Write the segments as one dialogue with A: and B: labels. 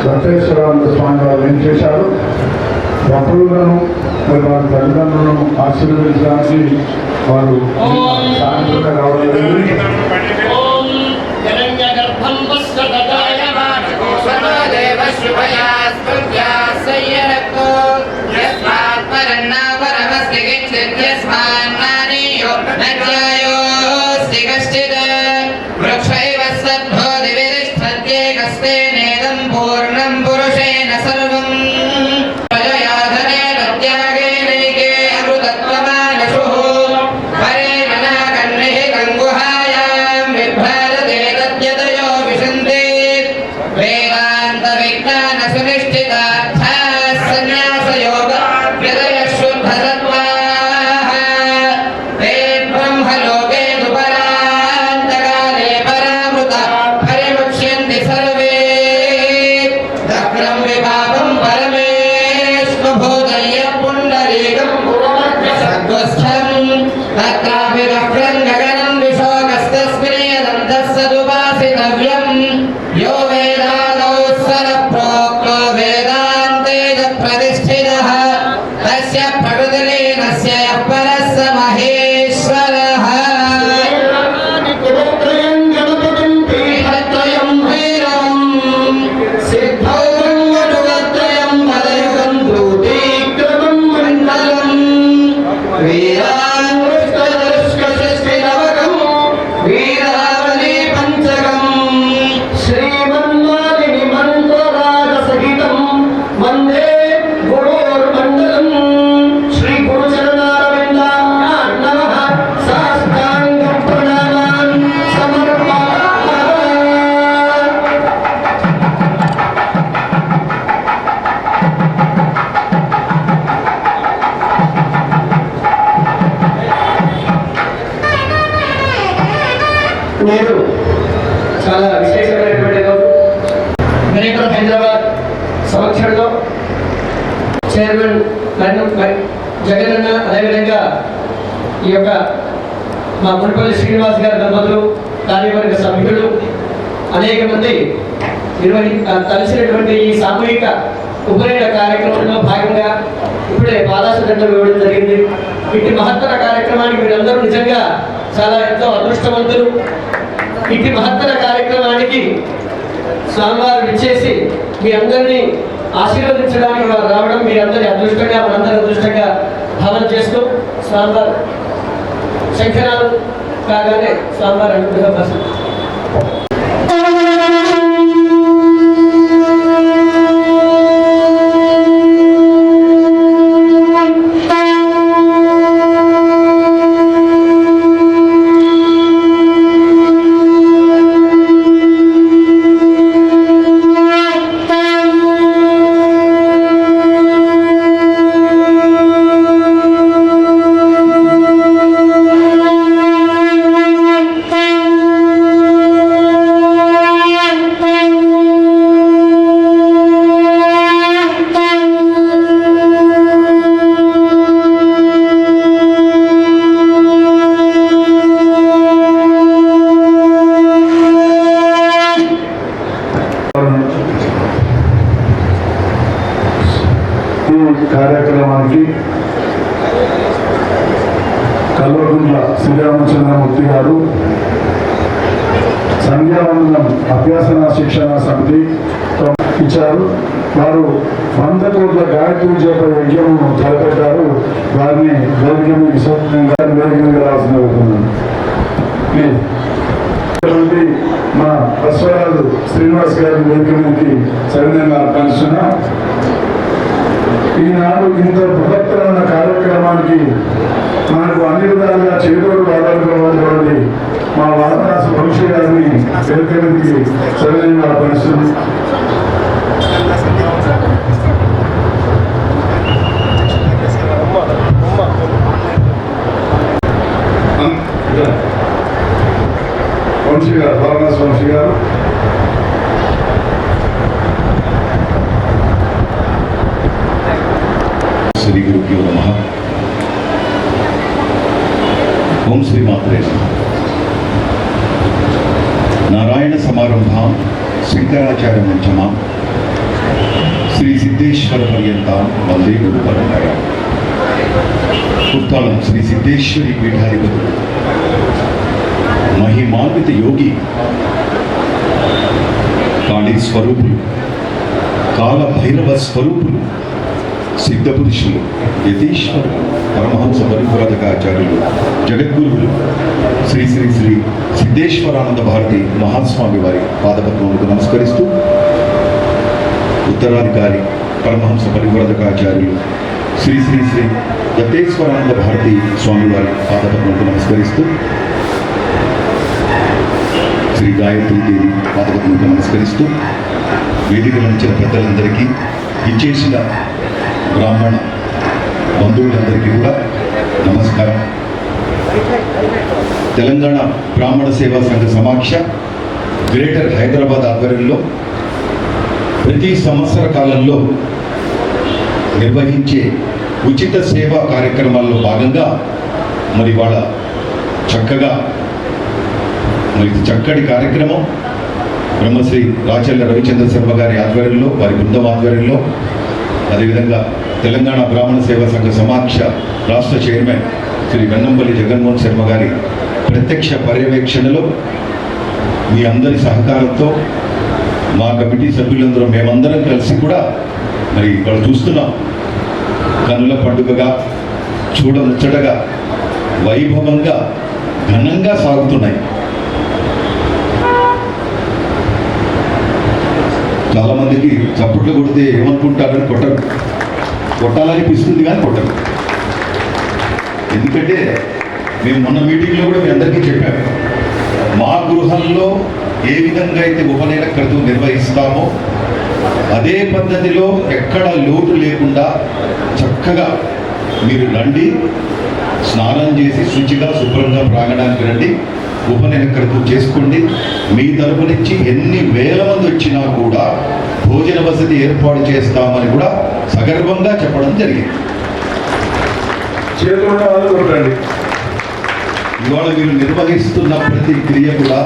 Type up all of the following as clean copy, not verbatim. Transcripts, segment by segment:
A: వెంకటేశ్వరానంద స్వామి వారు ఏం చేశారు, భక్తులను మరి వారి తల్లిదండ్రులను ఆశీర్వదించడానికి వారు సాయంత్రం రావడం జరిగింది.
B: నేను చాలా విశేషమైనటువంటి రోజు గ్రేటర్ హైదరాబాద్ సంవత్సరంలో చైర్మన్ జగనన్న, అదేవిధంగా ఈ యొక్క మా మున్పల్లి శ్రీనివాస్ గారి దంపతులు, కార్యవర్గ సభ్యులు అనేక మంది కలిసినటువంటి ఈ సామూహిక ఉపనయన కార్యక్రమంలో భాగంగా ఇప్పుడే పాదాసదండలు ఇవ్వడం జరిగింది. ఇట్టి మహత్తర కార్యక్రమానికి మీరందరూ నిజంగా చాలా ఎంతో అదృష్టవంతులు. ఇట్టి మహత్తర కార్యక్రమానికి స్వామివారు విచ్చేసి మీ అందరినీ ఆశీర్వదించడానికి వారు రావడం మీ అందరి అదృష్టంగా, మనందరి అదృష్టంగా భావన చేస్తూ స్వామివారు శంఖనాలు కాగానే స్వామివారు అనుగ్రహపరుస్తారు.
A: కార్యక్రమానికి కల్వకుంట్ల శ్రీరామచంద్రమూర్తి గారు సంధ్యావందనం అభ్యాసన శిక్షణ సమితి ఇచ్చారు. వారు 100 కోట్ల గాయత్రి జప యజ్ఞము తలపెట్టారు. వారిని వేదిక రావాల్సిన మా అశ్వరాజు శ్రీనివాస్ గారి వేదికకి సరైన అర్పించున్నా. ఈనాడు ఇంత బృహత్తరమైన కార్యక్రమానికి మనకు అన్ని విధాలుగా చేదోడు వాదాలున్నటువంటి మా వారణాసి వంశీ గారిని వేదికకి సరైన అర్పిస్తున్నాం. వంశీ గారు, వారణాసి వంశీ గారు.
C: శ్రీ గురుభ్యో నమః. ఓం శ్రీ మాత్రే నమః. నారాయణ సమారంభాం శంకరాచార్య మధ్యమాం ఈశ్వర పర్యంతం వందే గురు పరంపర. కుప్పాలం శ్రీ సిద్ధేశ్వరి పీఠాధిపతులు మహిమాన్విత యోగి, కాళీ స్వరూపులు, కాల భైరవ స్వరూపులు, సిద్ధ పురుషులు, యతీశ్వరులు, పరమహంస పరిపురాధకాచార్యులు, జగద్గురువులు శ్రీ శ్రీ శ్రీ సిద్ధేశ్వరానంద భారతి మహాస్వామి వారి పాదపద్మములకు నమస్కరిస్తూ, ఉత్తరాధికారి పరమహంస పరిపురాధకాచార్యులు శ్రీ శ్రీ శ్రీ దత్తేశ్వరానంద భారతి స్వామి వారి పాదపద్మములకు నమస్కరిస్తూ, శ్రీ గాయత్రీదేవి పాదపద్మములకు నమస్కరిస్తూ, వేదికలంచిన పెద్దలందరికీ, ఇచ్చేసిన బ్రాహ్మణ బంధువులందరికీ కూడా నమస్కారం. తెలంగాణ బ్రాహ్మణ సేవా సంఘ సమాఖ్య గ్రేటర్ హైదరాబాద్ ఆధ్వర్యంలో ప్రతి సంవత్సర కాలంలో నిర్వహించే ఉచిత సేవా కార్యక్రమాల్లో భాగంగా మరి వాళ్ళ చక్కగా చక్కటి కార్యక్రమం బ్రహ్మశ్రీ రాచల్ల రవిచంద్ర శర్మ గారి ఆధ్వర్యంలో, వారి బృందం ఆధ్వర్యంలో, అదేవిధంగా తెలంగాణ బ్రాహ్మణ సేవా సంఘ సమాఖ్య రాష్ట్ర చైర్మన్ శ్రీ వెన్నంపల్లి జగన్మోహన్ శర్మ గారి ప్రత్యక్ష పర్యవేక్షణలో మీ అందరి సహకారంతో మా కమిటీ సభ్యులందరూ మేమందరం కలిసి కూడా మరి ఇక్కడ చూస్తున్నాం, కనుల పండుగగా, చూడముచ్చటగా, వైభవంగా, ఘనంగా సాగుతున్నాయి. చాలామందికి చప్పట్లు కొడితే ఏమనుకుంటారని కొట్టాలనిపిస్తుంది కానీ కొట్టరు. ఎందుకంటే మేము మొన్న మీటింగ్లో కూడా మీ అందరికీ చెప్పాము, మా గృహంలో ఏ విధంగా అయితే ఉపనయన క్రతువు నిర్వహిస్తామో అదే పద్ధతిలో ఎక్కడ లోటు లేకుండా చక్కగా మీరు రండి, స్నానం చేసి శుచిగా శుభ్రంగా ప్రాంగణానికి రండి, ఉపనయన క్రతువు చేసుకోండి. మీ తరపు నుంచి ఎన్ని వేల మంది వచ్చినా కూడా భోజన వసతి ఏర్పాటు చేస్తామని కూడా సగర్వంగా చెప్పడం జరిగింది. ఇవాళ మీరు నిర్వహిస్తున్న ప్రతి క్రియ కూడా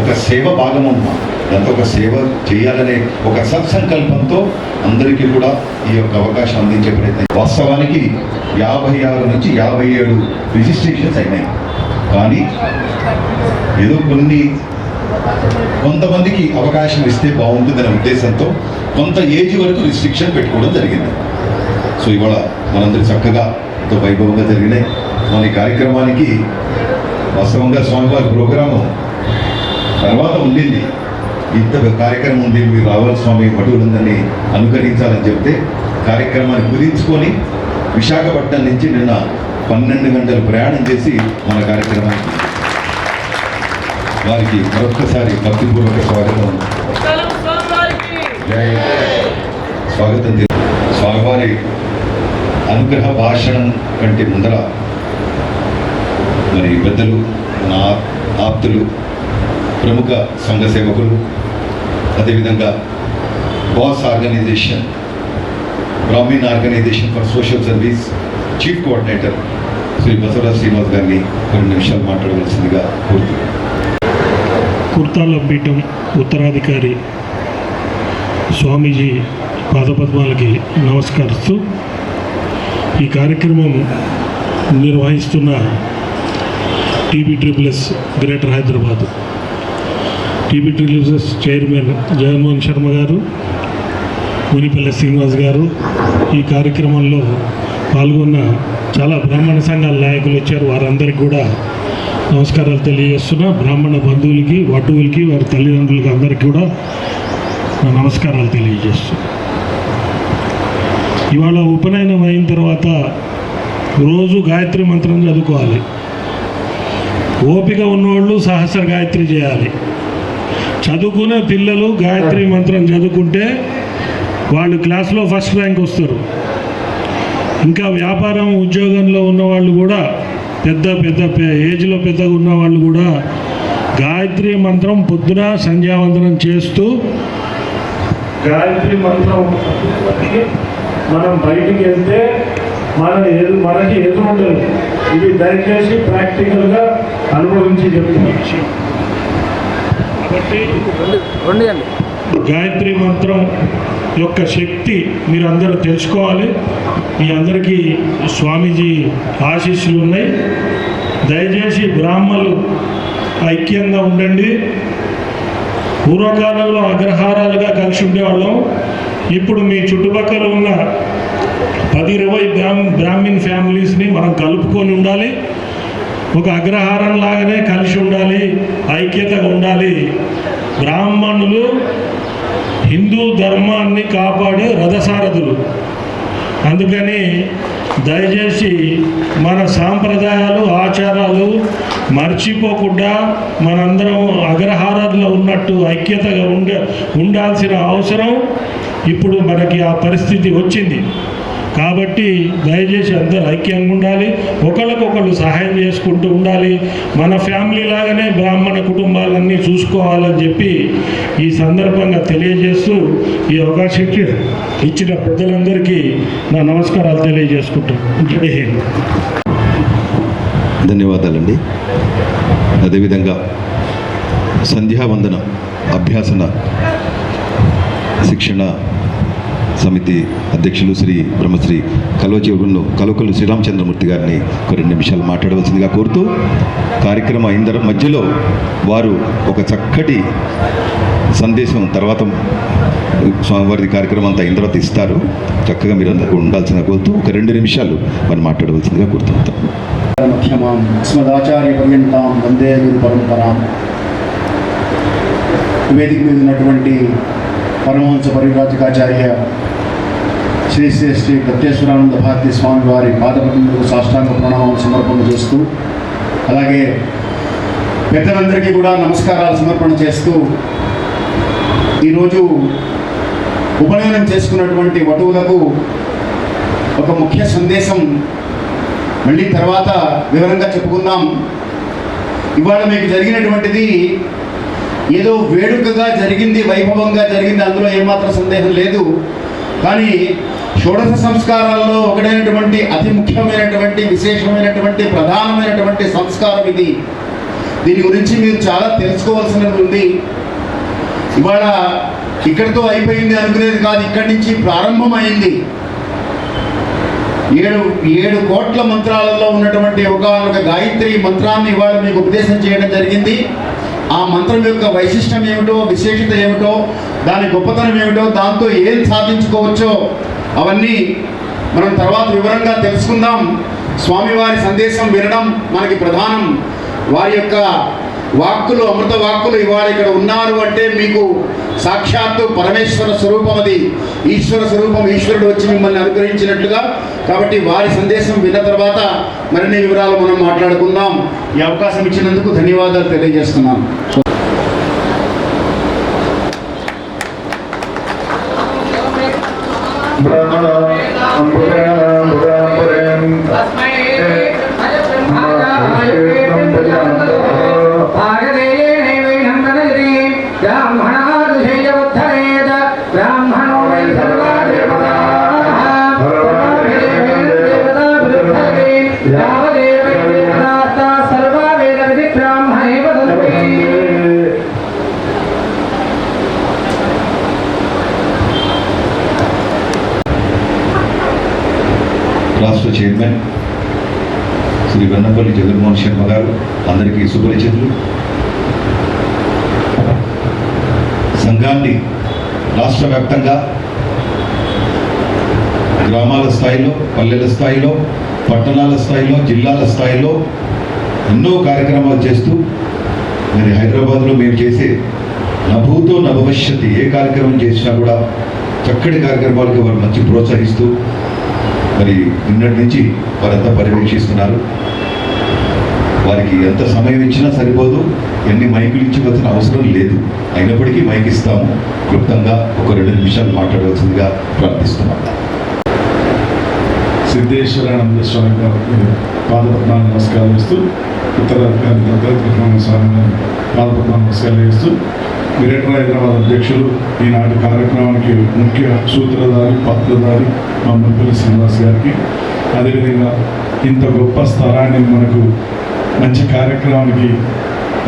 C: ఒక సేవ భాగం ఉన్నా, దాంతో ఒక సేవ చేయాలనే ఒక సత్సంకల్పంతో అందరికీ కూడా ఈ యొక్క అవకాశం అందించే ప్రయత్నం. వాస్తవానికి 56 నుంచి 57 రిజిస్ట్రేషన్స్ అయినాయి. కానీ ఏదో కొంతమందికి అవకాశం ఇస్తే బాగుంటుందనే ఉద్దేశంతో కొంత ఏజ్ వరకు రిస్ట్రిక్షన్ పెట్టుకోవడం జరిగింది. సో ఇవాళ మనందరూ చక్కగా ఎంతో వైభవంగా జరిగినాయి. మన ఈ కార్యక్రమానికి వాస్తవంగా స్వామివారి ప్రోగ్రాము తర్వాత ఉండింది, ఇంత కార్యక్రమం ఉంది, మీరు రావాలి స్వామి పటువులందరినీ అనుకరించాలని చెప్తే కార్యక్రమాన్ని కుదించుకొని విశాఖపట్నం నుంచి నిన్న 12 గంటలు ప్రయాణం చేసి మన కార్యక్రమానికి వారికి మరొక్కసారి భక్తిపూర్వక స్వాగతం స్వామివారి అనుగ్రహ భాషణం కంటే ముందర మరి పెద్దలు, నా ఆప్తులు, ప్రముఖ సంఘ సేవకులు, అదేవిధంగా బాస్ organisation, Brahman organisation for social service chief coordinator Shri Basavaraj Srinivas గారిని 2 నిమిషాలు మాట్లాడవలసిందిగా కోరుతున్నాను.
D: కుర్తాల పీఠం ఉత్తరాధికారి స్వామీజీ పాదపద్మాలకి నమస్కరిస్తూ ఈ కార్యక్రమం నిర్వహిస్తున్న TBSSS greater Hyderabad TBSSS chairman Jaganmohan Sharma గారు, మునిపల్లి శ్రీనివాస్ గారు, ఈ కార్యక్రమంలో పాల్గొన్న చాలా బ్రాహ్మణ సంఘాల నాయకులు వచ్చారు. వారందరికీ కూడా నమస్కారాలు తెలియజేస్తున్నా. బ్రాహ్మణ బంధువులకి, వటువులకి, వారి తల్లిదండ్రులకి అందరికీ కూడా నా నమస్కారాలు తెలియజేస్తున్నా. ఇవాళ ఉపనయనం అయిన తర్వాత రోజు గాయత్రి మంత్రం చదువుకోవాలి. ఓపిక ఉన్నవాళ్ళు సహస్ర గాయత్రి చేయాలి. చదువుకునే పిల్లలు గాయత్రి మంత్రం చదువుకుంటే వాళ్ళు క్లాస్లో ఫస్ట్ ర్యాంక్ వస్తారు. ఇంకా వ్యాపారం, ఉద్యోగంలో ఉన్నవాళ్ళు కూడా, పెద్ద ఏజ్లో పెద్దగా ఉన్న వాళ్ళు కూడా గాయత్రి మంత్రం పొద్దున సంధ్యావందనం చేస్తూ గాయత్రి మంత్రం మనం బయటికి వెళ్తే మనకి ఎదురుండదు. ఇది దయచేసి ప్రాక్టికల్గా అనుభవించి చెప్తున్న విషయం. కాబట్టి గాయత్రి మంత్రం యొక్క శక్తి మీరు అందరూ తెలుసుకోవాలి. మీ అందరికీ స్వామీజీ ఆశీస్సులు ఉన్నాయి. దయచేసి బ్రాహ్మణులు ఐక్యంగా ఉండండి. పూర్వకాలంలో అగ్రహారాలుగా కలిసి ఉండేవాళ్ళం. ఇప్పుడు మీ చుట్టుపక్కల ఉన్న 10-20 బ్రాహ్మిన్ ఫ్యామిలీస్ని మనం కలుపుకొని ఉండాలి. ఒక అగ్రహారం లాగానే కలిసి ఉండాలి, ఐక్యతగా ఉండాలి. బ్రాహ్మణులు హిందూ ధర్మాన్ని కాపాడే రథసారథులు. అందుకని దయచేసి మన సాంప్రదాయాలు ఆచారాలు మర్చిపోకుండా మనందరం అగ్రహారాల్లో ఉన్నట్టు ఐక్యతగా ఉండాల్సిన అవసరం ఇప్పుడు మనకి ఆ పరిస్థితి వచ్చింది. కాబట్టి దయచేసి అందరూ ఐక్యంగా ఉండాలి, ఒకళ్ళకొకళ్ళు సహాయం చేసుకుంటూ ఉండాలి. మన ఫ్యామిలీ లాగానే బ్రాహ్మణ కుటుంబాలన్నీ చూసుకోవాలని చెప్పి ఈ సందర్భంగా తెలియజేస్తూ ఈ అవకాశం ఇచ్చిన పెద్దలందరికీ నా నమస్కారాలు తెలియజేసుకుంటాను. జై హింద్.
C: ధన్యవాదాలండి. అదేవిధంగా సంధ్యావందన అభ్యాసన శిక్షణ సమితి అధ్యక్షులు శ్రీ బ్రహ్మశ్రీ కలోకలు శ్రీరామచంద్రమూర్తి గారిని ఒక 2 నిమిషాలు మాట్లాడవలసిందిగా కోరుతూ, కార్యక్రమం అయిన మధ్యలో వారు ఒక చక్కటి సందేశం తర్వాత స్వామివారి కార్యక్రమం అంతా అయిన తర్వాత ఇస్తారు. చక్కగా మీరు అందరూ ఉండాల్సిందిగా కోరుతూ ఒక 2 నిమిషాలు వారిని మాట్లాడవలసిందిగా కోరుతుంటాం.
E: మధ్యమాం అస్మదాచార్య పర్యంతాం వందే గురు పరంపరాం. వేదిక మీద ఉన్నటువంటి పరమహంస పరివ్రాజకాచార్య శ్రీ శ్రీ శ్రీ ప్రత్యేశ్వరానంద భారతీ స్వామి వారి పాదపద్మలకు సాష్టాంగ ప్రణామం సమర్పణ చేస్తూ, అలాగే పెద్దలందరికీ కూడా నమస్కారాలు సమర్పణ చేస్తూ, ఈరోజు ఉపనయనం చేసుకున్నటువంటి వటువులకు ఒక ముఖ్య సందేశం మళ్ళీ తర్వాత వివరంగా చెప్పుకుందాం. ఇవాళ మీకు జరిగినటువంటిది ఏదో వేడుకగా జరిగింది, వైభవంగా జరిగింది, అందులో ఏమాత్రం సందేహం లేదు. కానీ షోడశ సంస్కారాల్లో ఒకటైనటువంటి అతి ముఖ్యమైనటువంటి విశేషమైనటువంటి ప్రధానమైనటువంటి సంస్కారం ఇది. దీని గురించి మీరు చాలా తెలుసుకోవాల్సినది ఉంది. ఇవాళ ఇక్కడితో అయిపోయింది అనుకునేది కాదు, ఇక్కడి నుంచి ప్రారంభమైంది. 7 కోట్ల మంత్రాలలో ఉన్నటువంటి ఒక గాయత్రి మంత్రాన్ని ఇవాళ మీకు ఉపదేశం చేయడం జరిగింది. ఆ మంత్రం యొక్క వైశిష్టం ఏమిటో, విశేషత ఏమిటో, దాని గొప్పతనం ఏమిటో, దాంతో ఏం సాధించుకోవచ్చో అవన్నీ మనం తర్వాత వివరంగా తెలుసుకుందాం. స్వామివారి సందేశం వినడం మనకి ప్రధానం. వారి యొక్క వాక్కులు, అమృత వాక్కులు ఇవాళ ఇక్కడ ఉన్నారు అంటే మీకు సాక్షాత్తు పరమేశ్వర స్వరూపం, అది ఈశ్వర స్వరూపం, ఈశ్వరుడు వచ్చి మిమ్మల్ని అనుగ్రహించినట్లుగా. కాబట్టి వారి సందేశం విన్న తర్వాత మరిన్ని వివరాలు మనం మాట్లాడుకుందాం. ఈ అవకాశం ఇచ్చినందుకు ధన్యవాదాలు తెలియజేస్తున్నాను.
C: రాష్ట్ర చైర్మన్ శ్రీ వెన్నపల్లి జగన్మోహన్ శర్మ గారు అందరికీ సుపరిచితులు. సంఘాన్ని రాష్ట్ర వ్యాప్తంగా గ్రామాల స్థాయిలో, పల్లెల స్థాయిలో, పట్టణాల స్థాయిలో, జిల్లాల స్థాయిలో ఎన్నో కార్యక్రమాలు చేస్తూ, మరి హైదరాబాద్లో మేము చేసే నభూతో నభవిష్యత్ ఏ కార్యక్రమం చేసినా కూడా చక్కటి కార్యక్రమాలకి వారు మంచి ప్రోత్సహిస్తూ మరి నిన్నటి నుంచి వారంతా పర్యవేక్షిస్తున్నారు. వారికి ఎంత సమయం ఇచ్చినా సరిపోదు, ఎన్ని మైకులు ఇచ్చవలసిన అవసరం లేదు. అయినప్పటికీ మైక్ ఇస్తాము. క్లుప్తంగా ఒక 2 నిమిషాలు మాట్లాడవలసిందిగా ప్రార్థిస్తున్నాం.
A: సిద్ధేశ్వరానంద స్వామి గారికి పాదపద్మాన్ని నమస్కారం చేస్తూ, ఉత్తర స్వామి పాదపద్మాన్ని నమస్కారం చేస్తూ, గ్రేటర్ హైదరాబాద్ అధ్యక్షులు, ఈనాటి కార్యక్రమానికి ముఖ్య సూత్రధారి, పాత్రధారి మా మున్పల్లి శ్రీనివాస్ గారికి, అదేవిధంగా ఇంత గొప్ప స్థలాన్ని మనకు మంచి కార్యక్రమానికి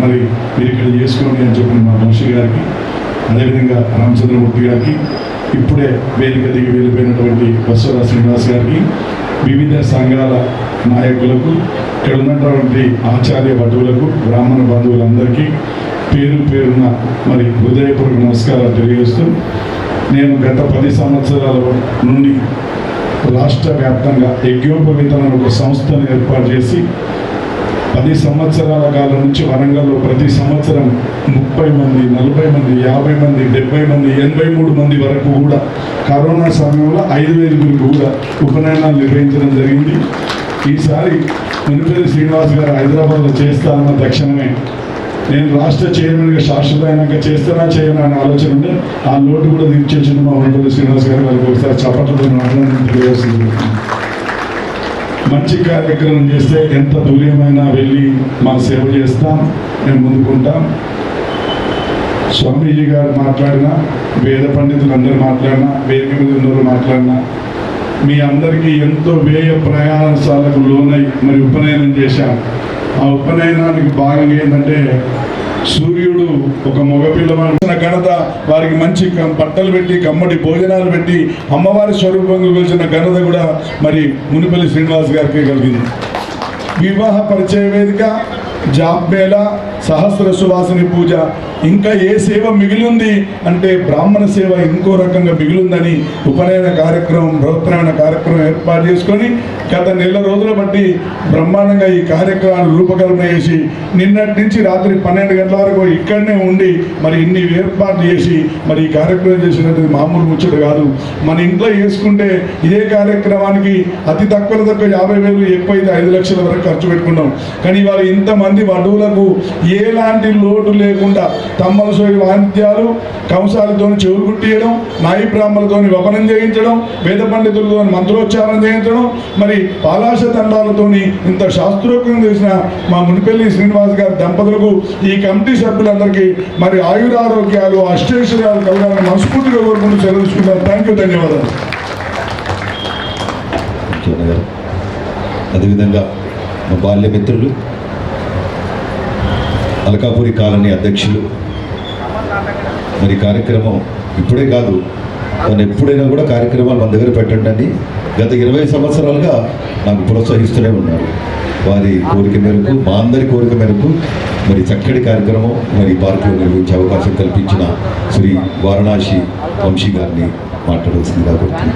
A: మరి మీరు ఇక్కడ చేసుకోండి అని చెప్పిన మా వంశీ గారికి, అదేవిధంగా రామచంద్రమూర్తి గారికి, ఇప్పుడే వేదిక దిగి వెళ్ళిపోయినటువంటి బస్వరాజ్ శ్రీనివాస్ గారికి, వివిధ సంఘాల నాయకులకు, ఇక్కడ ఉన్నటువంటి ఆచార్య భటువులకు, బ్రాహ్మణ బంధువులందరికీ పేరు పేరున మరి హృదయపూర్వక నమస్కారాలు తెలియజేస్తూ, నేను గత 10 సంవత్సరాల నుండి రాష్ట్ర వ్యాప్తంగా యజ్ఞోపవీతం ఒక సంస్థను ఏర్పాటు చేసి 10 సంవత్సరాల కాలం నుంచి వరంగల్లో ప్రతి సంవత్సరం 30 మంది, 40 మంది, 50 మంది, 70 మంది, 83 మంది వరకు కూడా కరోనా సమయంలో 5,000 కూడా ఉపనయనాలు నిర్వహించడం జరిగింది. ఈసారి మునిపల్లి శ్రీనివాస్ గారు హైదరాబాద్లో చేస్తానన్న తక్షణమే నేను రాష్ట్ర చైర్మన్గా శాశ్వత అయినాక చేస్తానా చేయనా అనే ఆలోచన ఉండే, ఆ లోటు కూడా తీర్చేసింది మా మునిపల్లి శ్రీనివాస్ గారు. వాళ్ళకి ఒకసారి చప్పట్లతో అభినందన తెలియజేస్తుంది. మంచి కార్యక్రమం చేస్తే ఎంత దూరమైనా వెళ్ళి మా సేవ చేస్తాం, మేము ముందుకుంటాం. స్వామీజీ గారు మాట్లాడినా, వేద పండితులు అందరూ మాట్లాడినా, వేదిక మీద ఉన్నవారు మాట్లాడినా, మీ అందరికీ ఎంతో వ్యయ ప్రయాణాలకు లోనై మరి ఉపనయనం చేశాం. ఆ ఉపనయనానికి భాగంగా ఏంటంటే సూర్యుడు ఒక మగపిల్లవాడు ఘనత, వారికి మంచి బట్టలు పెట్టి కమ్మడి భోజనాలు పెట్టి అమ్మవారి స్వరూపంగా కొలిచిన ఘనత కూడా మరి మునిపల్లి శ్రీనివాస్ గారికి కలిగింది. వివాహ పరిచయ వేదిక, జాబ్ మేళ, సహస్ర సువాసిని పూజ, ఇంకా ఏ సేవ మిగిలింది అంటే బ్రాహ్మణ సేవ ఇంకో రకంగా మిగిలిందని ఉపనయన కార్యక్రమం, బృహత్తరమైన కార్యక్రమం ఏర్పాటు చేసుకొని గత నెల రోజుల బట్టి బ్రహ్మాండంగా ఈ కార్యక్రమాన్ని రూపకల్పన చేసి నిన్నటి నుంచి రాత్రి 12 గంటల వరకు ఇక్కడనే ఉండి మరి ఇన్ని ఏర్పాట్లు చేసి మరి ఈ కార్యక్రమం చేసినట్టు మామూలు ముచ్చట కాదు. మన ఇంట్లో చేసుకుంటే ఇదే కార్యక్రమానికి అతి తక్కువ 50,000, ఎక్కువైతే 5 లక్షల వరకు ఖర్చు పెట్టుకున్నాం. కానీ ఇవాళ ఇంతమంది వధువులకు ఎలాంటి లోటు లేకుండా తమ్మల సోయి వాద్యాలు, కంసాలతో చెవులు కుట్టియడం, నాయి బ్రాహ్మణులతో వపనం చేయించడం, వేద పండితులతో మంత్రోచ్చారణ చేయించడం, మరి పాలాశ దండాలతో ఇంత శాస్త్రోక్తంగా చేసిన మా మునిపల్లి శ్రీనివాస్ గారి దంపతులకు, ఈ కమిటీ సభ్యులందరికీ మరి ఆయురారోగ్యాలు, అష్టైశ్వర్యాలు కలగాలని మనస్ఫూర్తిగా కోరుకుంటూ సెలవుకుంటాను. థ్యాంక్ యూ, ధన్యవాదాలు.
C: అదేవిధంగా మా బాల్య మిత్రులు, అలకాపురి కాలనీ అధ్యక్షులు, మరి కార్యక్రమం ఇప్పుడే కాదు, కానీ ఎప్పుడైనా కూడా కార్యక్రమాలు మన దగ్గర పెట్టండి అని గత 20 సంవత్సరాలుగా నాకు ప్రోత్సహిస్తూనే ఉన్నారు. వారి కోరిక మేరకు, మా అందరి కోరిక మేరకు మరి చక్కటి కార్యక్రమం మరి పార్కులో నిర్వహించే అవకాశం కల్పించిన శ్రీ వారణాసి వంశీ గారిని మాట్లాడాల్సిందిగా కోరుతున్నాను.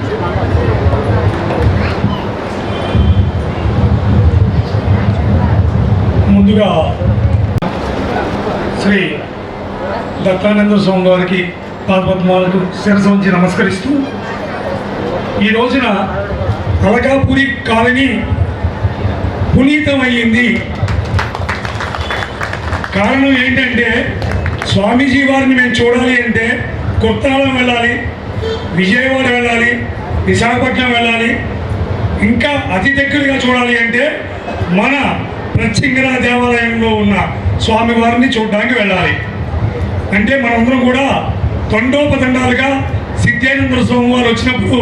F: ముందుగా శ్రీ దత్తానంద స్వామి వారికి పాదపద్మాలకు శిరస్సు ఉంచి నమస్కరిస్తూ, ఈ రోజున అలకాపురి కాలనీ పునీతమయ్యింది. కారణం ఏంటంటే స్వామీజీ వారిని మేము చూడాలి అంటే కొత్తగూడెం వెళ్ళాలి, విజయవాడ వెళ్ళాలి, విశాఖపట్నం వెళ్ళాలి. ఇంకా అతి దగ్గరగా చూడాలి అంటే మన ప్రత్యంగర దేవాలయంలో ఉన్న స్వామివారిని చూడడానికి వెళ్ళాలి. అంటే మనందరం కూడా తండోపతండాలుగా సిద్ధేంద్ర స్వామి వారు వచ్చినప్పుడు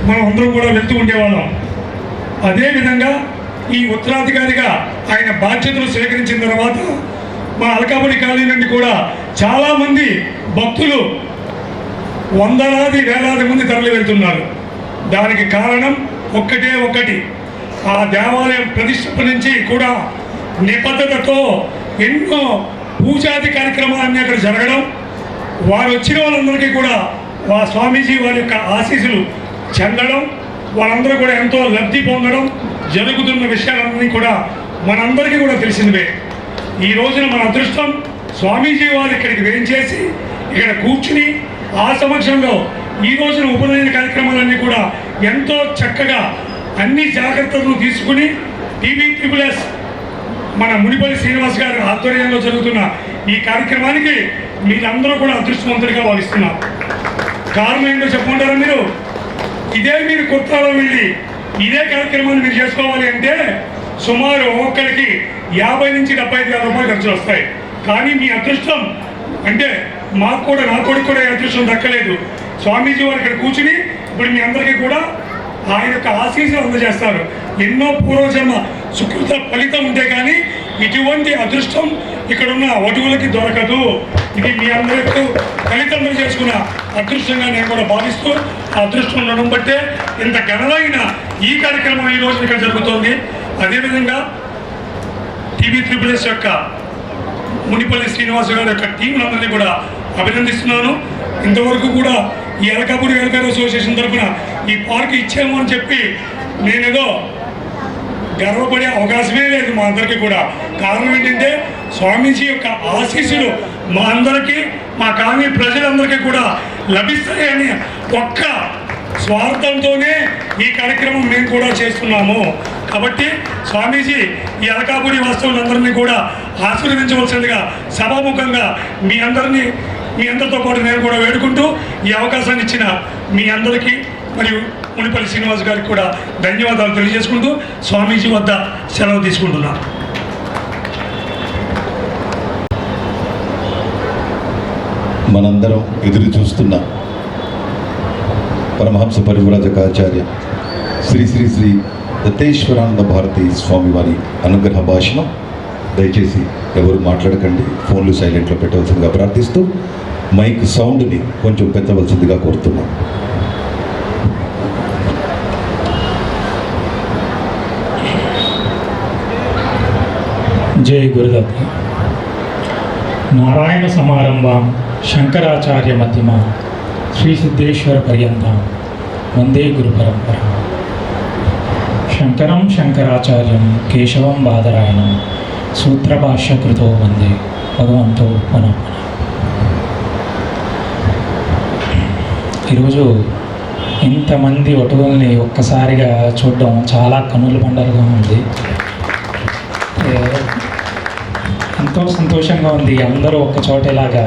F: మనం అందరం కూడా వెళ్తూ ఉండేవాళ్ళం. అదేవిధంగా ఈ ఉత్తరాధికారిగా ఆయన బాధ్యతలు స్వీకరించిన తర్వాత మా అలకాపురి కాలనీ నుండి కూడా చాలామంది భక్తులు వందలాది వేలాది మంది తరలి వెళ్తున్నారు. దానికి కారణం ఒక్కటి, ఆ దేవాలయం ప్రతిష్ఠ నుంచి కూడా నిబద్ధతతో ఎన్నో పూజాది కార్యక్రమాలన్నీ అక్కడ జరగడం, వారు వచ్చిన వాళ్ళందరికీ కూడా స్వామీజీ వారి యొక్క ఆశీస్సులు చెందడం, వాళ్ళందరూ కూడా ఎంతో లబ్ధి పొందడం జరుగుతున్న విషయాలన్నీ కూడా మనందరికీ కూడా తెలిసినవే. ఈ రోజున మన అదృష్టం, స్వామీజీ వారు ఇక్కడికి వేయించేసి ఇక్కడ కూర్చుని ఆ సమక్షంలో ఈ రోజున ఉపనయన కార్యక్రమాలన్నీ కూడా ఎంతో చక్కగా అన్ని జాగ్రత్తలు తీసుకుని TVSSS మన మునిపల్లి శ్రీనివాస్ గారి ఆధ్వర్యంలో జరుగుతున్న ఈ కార్యక్రమానికి మీరందరూ కూడా అదృష్టవంతులుగా భావిస్తున్నారు. కారణం ఏంటో చెప్పుకుంటారా మీరు? ఇదే మీరు కొత్తలో వెళ్ళి ఇదే కార్యక్రమాన్ని మీరు చేసుకోవాలి అంటే సుమారు ఒక్కొక్కరికి 50 నుంచి 75,000 రూపాయలు ఖర్చులు వస్తాయి. కానీ మీ అదృష్టం అంటే మాకు కూడా, నా కొడుకు కూడా అదృష్టం దక్కలేదు. స్వామీజీ వారు ఇక్కడ కూర్చుని ఇప్పుడు మీ అందరికీ కూడా ఆయన యొక్క ఆశీస్సులు అందజేస్తారు. ఎన్నో పూర్వజన్మ సుకృత ఫలితం ఉంటే కానీ ఇటువంటి అదృష్టం ఇక్కడ ఉన్న వటువులకి దొరకదు. ఇది మీ అందరికీ తల్లిదండ్రులు చేసుకున్న అదృష్టంగా నేను కూడా భావిస్తూ, ఆ అదృష్టం ఉండడం బట్టే ఇంత ఘనమైన ఈ కార్యక్రమం ఈ రోజు ఇక్కడ జరుగుతోంది. అదేవిధంగా TV3+ యొక్క మునిపల్లి శ్రీనివాస గారి యొక్క టీంలందరినీ కూడా అభినందిస్తున్నాను. ఇంతవరకు కూడా ఈ అలకాపూడి వెల్ఫేర్ అసోసియేషన్ తరఫున ఈ పార్క్ ఇచ్చాము అని చెప్పి నేనేదో గర్వపడే అవకాశమే లేదు మా అందరికీ కూడా. కారణం ఏంటంటే స్వామీజీ యొక్క ఆశీస్సులు మా అందరికీ, మా కాలనీ ప్రజలందరికీ కూడా లభిస్తాయని ఒక్క స్వార్థంతోనే ఈ కార్యక్రమం మేము కూడా చేస్తున్నాము. కాబట్టి స్వామీజీ ఈ అలకాపూడి వాస్తవులందరినీ కూడా ఆశీర్వదించవలసిందిగా సభాముఖంగా మీ అందరితో పాటు నేను కూడా వేడుకుంటూ ఈ అవకాశాన్ని ఇచ్చిన మీ అందరికీ మరియు మునిపల్లి శ్రీనివాస్ గారికి కూడా ధన్యవాదాలు తెలియజేసుకుంటూ స్వామీజీ వద్ద సెలవు తీసుకుంటున్నా.
C: మనందరం ఎదురు చూస్తున్న పరమహంస పరివ్రాజకాచార్య శ్రీ శ్రీ శ్రీ దత్తేశ్వరానంద భారతి స్వామి వారి అనుగ్రహ భాషణం. దయచేసి ఎవరు మాట్లాడకండి, ఫోన్లు సైలెంట్లో పెట్టవలసిందిగా ప్రార్థిస్తూ మైక్ సౌండ్ని కొంచెం పెంచవలసిందిగా కోరుతున్నాం.
G: జై గురుదత్త. నారాయణ సమారంభాం శంకరాచార్య మధ్యమ శ్రీ సిద్ధేశ్వర పర్యంతం వందే గురు పరంపర. శంకరం శంకరాచార్యం కేశవం బాదరాయణం సూత్రభాష్యకృతో వందే భగవంతో పునః. ఈరోజు ఇంతమంది వటువుల్ని ఒక్కసారిగా చూడడం చాలా కనుల పండగగా ఉంది. ఎంతో సంతోషంగా ఉంది. అందరూ ఒక్క చోటలాగా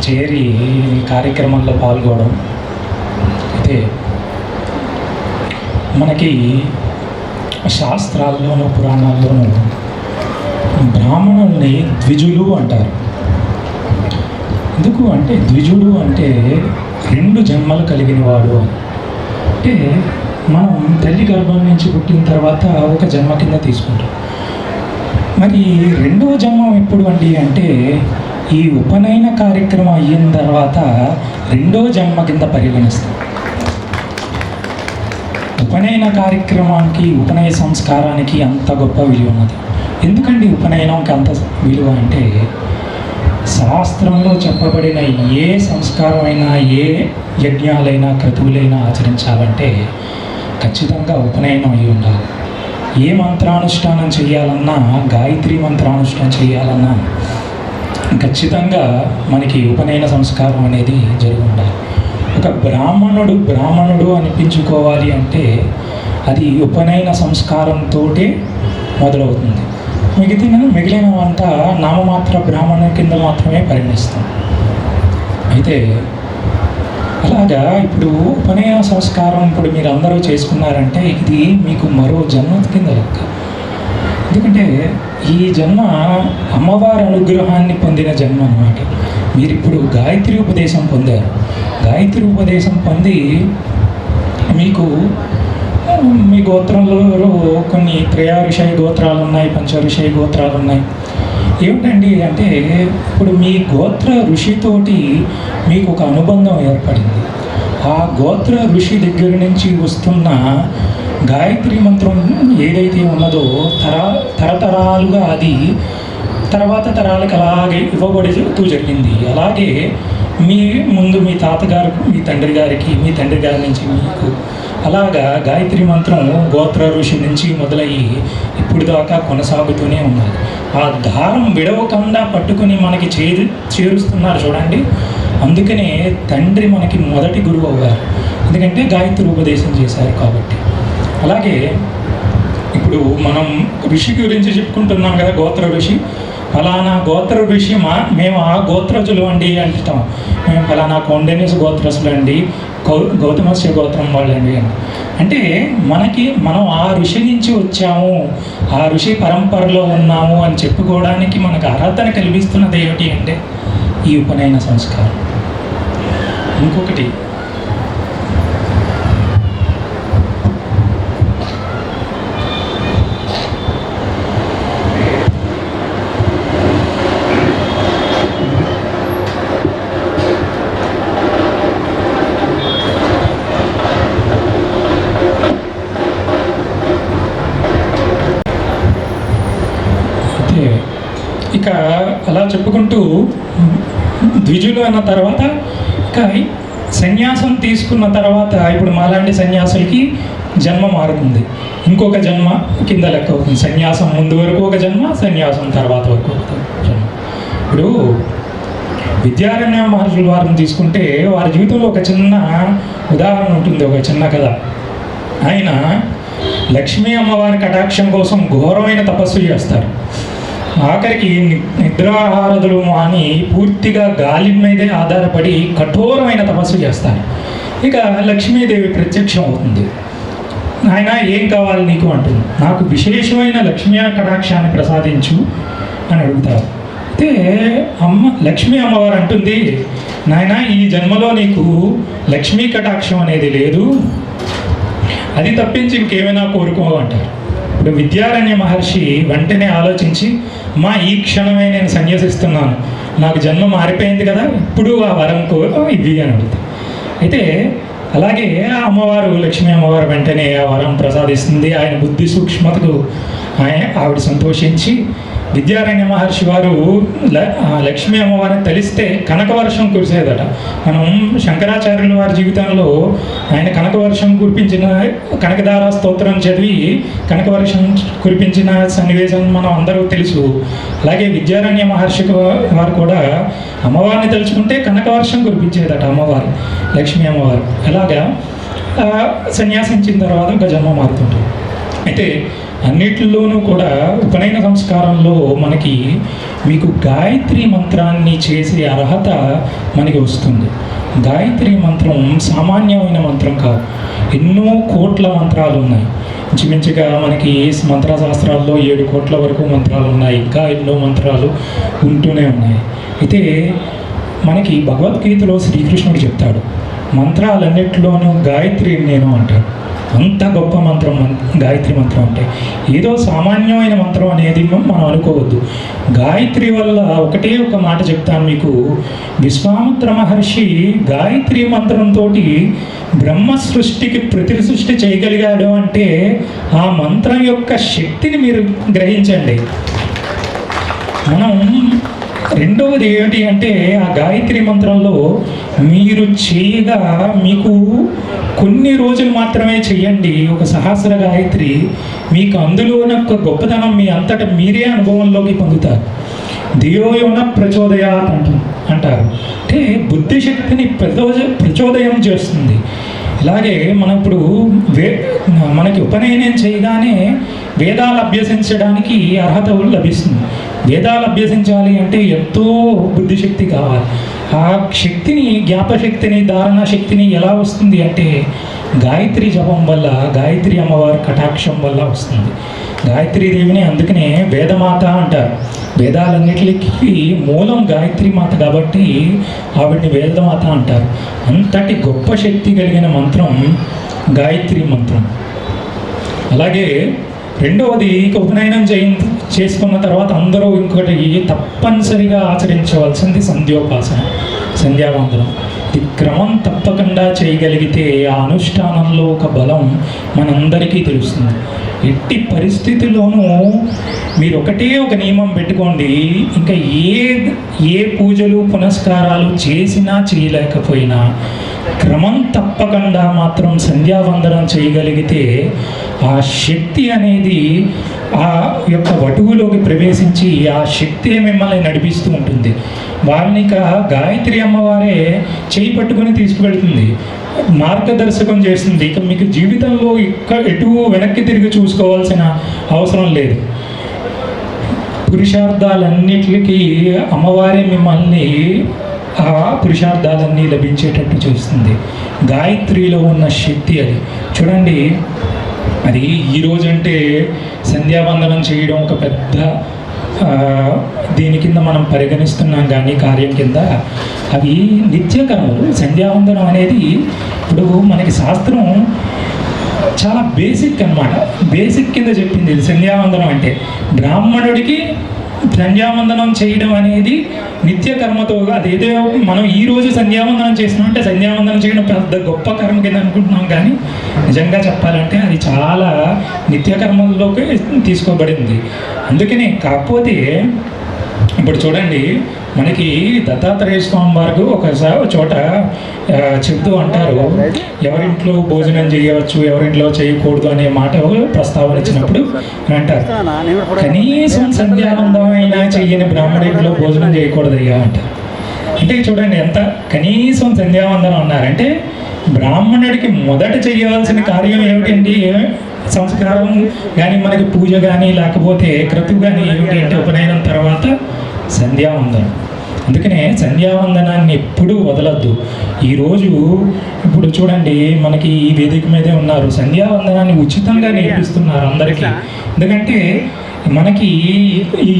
G: చేరి ఈ కార్యక్రమంలో పాల్గొనడం. అయితే మనకి శాస్త్రాల్లోనూ పురాణాల్లోనూ బ్రాహ్మణుల్ని ద్విజులు అంటారు. ఎందుకు అంటే ద్విజుడు అంటే 2 జన్మలు కలిగిన వాడు. అంటే మనం తల్లి గర్భం నుంచి పుట్టిన తర్వాత ఒక జన్మ కింద తీసుకుంటాం. మరి 2వ జన్మం ఎప్పుడు అండి అంటే ఈ ఉపనయన కార్యక్రమం అయిన తర్వాత 2వ జన్మ కింద పరిగణిస్తాం. ఉపనయన కార్యక్రమానికి, ఉపనయన సంస్కారానికి అంత గొప్ప విలువ ఉన్నది. ఎందుకండి ఉపనయనంకి అంత విలువ అంటే శాస్త్రంలో చెప్పబడిన ఏ సంస్కారమైనా, ఏ యజ్ఞాలైనా, క్రతువులైనా ఆచరించాలంటే ఖచ్చితంగా ఉపనయనం అయి ఉండాలి. ఏ మంత్రానుష్ఠానం చేయాలన్నా, గాయత్రి మంత్రానుష్ఠానం చేయాలన్నా ఖచ్చితంగా మనకి ఉపనయన సంస్కారం అనేది జరిగి ఉండాలి. ఒక బ్రాహ్మణుడు అనిపించుకోవాలి అంటే అది ఉపనయన సంస్కారంతో మొదలవుతుంది. మిగిలినవంతా నామమాత్ర బ్రాహ్మణుల కింద మాత్రమే పరిగణిస్తాం. అయితే అలాగా ఇప్పుడు ఉపనయన సంస్కారం ఇప్పుడు మీరు అందరూ చేసుకున్నారంటే ఇది మీకు మరో జన్మ కింద లెక్క. ఎందుకంటే ఈ జన్మ అమ్మవారి అనుగ్రహాన్ని పొందిన జన్మ అన్నమాట. మీరు ఇప్పుడు గాయత్రి ఉపదేశం పొందారు. గాయత్రి ఉపదేశం పొంది మీకు మీ గోత్రంలో కొన్ని త్రయాఋషయ గోత్రాలు ఉన్నాయి, పంచఋషయ గోత్రాలు ఉన్నాయి. ఏమిటండి అంటే ఇప్పుడు మీ గోత్ర ఋషితోటి మీకు ఒక అనుబంధం ఏర్పడింది. ఆ గోత్ర ఋషి దగ్గర నుంచి వస్తున్న గాయత్రి మంత్రం ఏదైతే ఉన్నదో తరతరాలుగా అది తర్వాత తరాలకు అలాగే ఇవ్వబడుతూ జరిగింది. అలాగే మీ ముందు మీ తాతగారు, మీ తండ్రి గారికి, మీ తండ్రి గారి నుంచి మీకు అలాగా గాయత్రి మంత్రం గోత్ర ఋషి నుంచి మొదలయ్యి ఇప్పుడు దాకా కొనసాగుతూనే ఉన్నది. ఆ దారం విడవకుండా పట్టుకుని మనకి చేరుస్తున్నారు చూడండి. అందుకనే తండ్రి మనకి మొదటి గురువు అవ్వారు. ఎందుకంటే గాయత్రి ఉపదేశం చేశారు కాబట్టి. అలాగే ఇప్పుడు మనం ఋషి గురించి చెప్పుకుంటున్నాం కదా, గోత్ర ఋషి. ఫలానా గోత్ర ఋషి మేము ఆ గోత్రజులు అండి అంటాం. మేము ఫలానా కౌండెన్యస్ గోత్రసులు అండి, గౌతమస్య గోత్రం వాళ్ళండి అని. అంటే మనం ఆ ఋషి నుంచి వచ్చాము, ఆ ఋషి పరంపరలో ఉన్నాము అని చెప్పుకోవడానికి మనకు అర్హతను కల్పిస్తున్నది ఏమిటి అంటే ఈ ఉపనయన సంస్కారం. ఇంకొకటి ఇంకా అలా చెప్పుకుంటూ ద్విజులు అన్న తర్వాత ఇంకా సన్యాసం తీసుకున్న తర్వాత ఇప్పుడు మాలాంటి సన్యాసులకి జన్మ మారుతుంది, ఇంకొక జన్మ కింద లెక్క అవుతుంది. సన్యాసం ముందు వరకు ఒక జన్మ, సన్యాసం తర్వాత వరకు ఒక జన్మ. ఇప్పుడు విద్యారణ్య మహర్షుల వారిని తీసుకుంటే వారి జీవితంలో ఒక చిన్న ఉదాహరణ ఉంటుంది, ఒక చిన్న కథ. ఆయన లక్ష్మీ అమ్మవారి కటాక్షం కోసం ఘోరమైన తపస్సు చేస్తారు. ఆఖరికి నిద్రాహారదులు అని పూర్తిగా గాలి మీదే ఆధారపడి కఠోరమైన తపస్సు చేస్తారు. ఇక లక్ష్మీదేవి ప్రత్యక్షం అవుతుంది. ఆయన ఏం కావాలి నీకు అంటుంది. నాకు విశేషమైన లక్ష్మీ కటాక్షాన్ని ప్రసాదించు అని అడుగుతారు. అయితే లక్ష్మీ అమ్మవారు అంటుంది, నాయన ఈ జన్మలో నీకు లక్ష్మీ కటాక్షం అనేది లేదు, అది తప్పించి ఇంకేమైనా కోరుకో అంటారు. ఇప్పుడు విద్యారణ్య మహర్షి వెంటనే ఆలోచించి, ఈ క్షణమే నేను సన్యసిస్తున్నాను, నాకు జన్మ మారిపోయింది కదా, ఇప్పుడు ఆ వరం ఇవి అని అడుగుతాను. అయితే అలాగే అమ్మవారు లక్ష్మీ అమ్మవారు వెంటనే ఆ వరం ప్రసాదిస్తుంది. ఆయన బుద్ధి సూక్ష్మతకు ఆవిడ సంతోషించి విద్యారణ్య మహర్షి వారు లక్ష్మీ అమ్మవారిని తలిస్తే కనకవర్షం కురిసేదట. మనం శంకరాచార్యుల వారి జీవితంలో ఆయన కనకవర్షం కురిపించిన కనకదార స్తోత్రం చదివి కనకవర్షం కురిపించిన సన్నివేశం మనం అందరూ తెలుసు. అలాగే విద్యారణ్య మహర్షి వారు కూడా అమ్మవారిని తలుచుకుంటే కనకవర్షం కురిపించేదట అమ్మవారు, లక్ష్మీ అమ్మవారు. అలాగా సన్యాసించిన తర్వాత ఒక జన్మ మారుతుంటుంది. అయితే అన్నిటిలోనూ కూడా ఉపనయన సంస్కారంలో మీకు గాయత్రి మంత్రాన్ని చేసే అర్హత మనకి వస్తుంది. గాయత్రి మంత్రం సామాన్యమైన మంత్రం కాదు, ఎన్నో కోట్ల మంత్రాలు ఉన్నాయి. ఇంచుమించుగా మనకి మంత్రశాస్త్రాల్లో 7 కోట్ల వరకు మంత్రాలు ఉన్నాయి, ఇంకా ఎన్నో మంత్రాలు ఉంటూనే ఉన్నాయి. అయితే మనకి భగవద్గీతలో శ్రీకృష్ణుడు చెప్తాడు, మంత్రాలన్నిటిలోనూ గాయత్రి నేను అంటాడు. అంత గొప్ప మంత్రం గాయత్రి మంత్రం అంటే. ఏదో సామాన్యమైన మంత్రం అనేది మనం అనుకోవద్దు. గాయత్రి వల్ల ఒకటే ఒక మాట చెప్తాను మీకు. విశ్వామిత్ర మహర్షి గాయత్రి మంత్రంతో బ్రహ్మ సృష్టికి ప్రతి సృష్టి చేయగలిగాడు అంటే ఆ మంత్రం యొక్క శక్తిని మీరు గ్రహించండి. మనం రెండవది ఏమిటి అంటే ఆ గాయత్రి మంత్రంలో మీరు చేయగా మీకు కొన్ని రోజులు మాత్రమే చేయండి ఒక సహస్ర గాయత్రి, మీకు అందులోని ఒక గొప్పతనం మీ అంతటా మీరే అనుభవంలోకి పొందుతారు. ధియోయోన ప్రచోదయాత్ అంటారు. అంటే బుద్ధిశక్తిని ప్రచోదయం చేస్తుంది. ఇలాగే మనం ఇప్పుడు మనకి ఉపనయనం చేయగానే వేదాలు అభ్యసించడానికి అర్హత లభిస్తుంది. వేదాలు అభ్యసించాలి అంటే ఎంతో బుద్ధిశక్తి కావాలి. ఆ శక్తిని, జ్ఞాపశక్తిని, ధారణ శక్తిని ఎలా వస్తుంది అంటే గాయత్రి జపం వల్ల, గాయత్రి అమ్మవారి కటాక్షం వల్ల వస్తుంది. గాయత్రీదేవిని అందుకనే వేదమాత అంటారు. వేదాలన్నిటికీ మూలం గాయత్రి మాత కాబట్టి ఆవిడ్ని వేదమాత అంటారు. అంతటి గొప్ప శక్తి కలిగిన మంత్రం గాయత్రి మంత్రం. అలాగే రెండవది ఇక ఉపనయనం చేసుకున్న తర్వాత అందరూ ఇంకొకటి తప్పనిసరిగా ఆచరించవలసింది సంధ్యోపాసన, సంధ్యావందనం. ఇది క్రమం తప్పకుండా చేయగలిగితే ఆ అనుష్ఠానంలో ఒక బలం మనందరికీ తెలుస్తుంది. ఎట్టి పరిస్థితుల్లోనూ మీరు ఒకటే ఒక నియమం పెట్టుకోండి, ఇంకా ఏ పూజలు పునస్కారాలు చేసినా చేయలేకపోయినా క్రమం తప్పకుండా మాత్రం సంధ్యావందనం చేయగలిగితే ఆ శక్తి అనేది ఆ యొక్క వటువులోకి ప్రవేశించి ఆ శక్తి మిమ్మల్ని నడిపిస్తూ ఉంటుంది. వారిని గాయత్రి అమ్మవారే చేయి పట్టుకొని తీసుకువెళ్తుంది, మార్గదర్శకం చేస్తుంది. ఇక మీకు జీవితంలో ఎటు వెనక్కి తిరిగి చూసుకోవాల్సిన అవసరం లేదు. పురుషార్థాలన్నిటికీ అమ్మవారే మిమ్మల్ని ఆ పురుషార్థాలన్నీ లభించేటట్టు చేస్తుంది. గాయత్రిలో ఉన్న శక్తి అది. చూడండి, అది ఈరోజు అంటే సంధ్యావందనం చేయడం ఒక పెద్ద దీని కింద మనం పరిగణిస్తున్నాం, కానీ కార్యం కింద అవి నిత్యకర్మలు. సంధ్యావందనం అనేది ఇప్పుడు మనకి శాస్త్రం చాలా బేసిక్ అన్నమాట, బేసిక్ కింద చెప్పింది ఇది. సంధ్యావందనం అంటే బ్రాహ్మణుడికి సంధ్యావందనం చేయడం అనేది నిత్య కర్మతో, అదేదో మనం ఈరోజు సంధ్యావందనం చేస్తున్నాం అంటే సంధ్యావందనం చేయడం పెద్ద గొప్ప కర్మ కింద అనుకుంటున్నాం, కానీ నిజంగా చెప్పాలంటే అది చాలా నిత్య కర్మల్లోకి తీసుకోబడింది. అందుకనే కాకపోతే ఇప్పుడు చూడండి, మనకి దత్తాత్రేయ స్వామి వారు ఒకసారి ఒక చోట చెబుతూ అంటారు, ఎవరింట్లో భోజనం చేయవచ్చు, ఎవరింట్లో చేయకూడదు అనే మాట ప్రస్తావన ఇచ్చినప్పుడు అంటారు, కనీసం సంధ్యావందమైనా చెయ్యని బ్రాహ్మణుడిలో భోజనం చేయకూడదయ్యా అంటారు. అంటే చూడండి, ఎంత కనీసం సంధ్యావందనం అన్నారంటే బ్రాహ్మణుడికి మొదట చేయవలసిన కార్యం ఏమిటండి? సంస్కారం కానీ, మనకి పూజ కానీ, లేకపోతే క్రతువు కానీ ఏమిటి అంటే ఉపనయనం తర్వాత సంధ్యావందనం. అందుకనే సంధ్యావందనాన్ని ఎప్పుడూ వదలద్దు. ఈరోజు ఇప్పుడు చూడండి, మనకి ఈ వేదిక మీదే ఉన్నారు, సంధ్యావందనాన్ని ఉచితంగా నేర్పిస్తున్నారు అందరికీ. ఎందుకంటే మనకి ఈ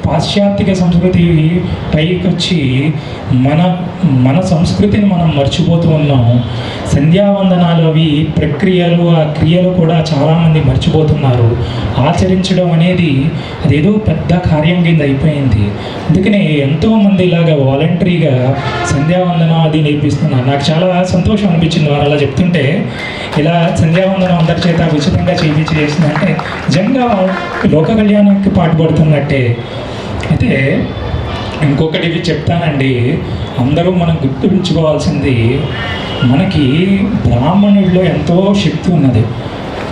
G: పాశ్చాత్యక సంస్కృతి పైకి వచ్చి మన సంస్కృతిని మనం మర్చిపోతూ ఉన్నాం. సంధ్యావందనాలు అవి ప్రక్రియలు, ఆ క్రియలు కూడా చాలామంది మర్చిపోతున్నారు. ఆచరించడం అనేది అదేదో పెద్ద కార్యం కింద అయిపోయింది. అందుకనే ఎంతోమంది ఇలాగా వాలంటరీగా సంధ్యావందనం అది నేర్పిస్తున్నారు. నాకు చాలా సంతోషం అనిపించింది వారు అలా చెప్తుంటే. ఇలా సంధ్యావందనం అందరి చేత ఉచితంగా చేస్తుందంటే నిజంగా లోక కళ్యాణానికి పాటుపడుతున్నట్టే. అయితే ఇంకొకటి చెప్తానండి, అందరూ మనం గుర్తుంచుకోవాల్సింది, మనకి బ్రాహ్మణుల్లో ఎంతో శక్తి ఉన్నది.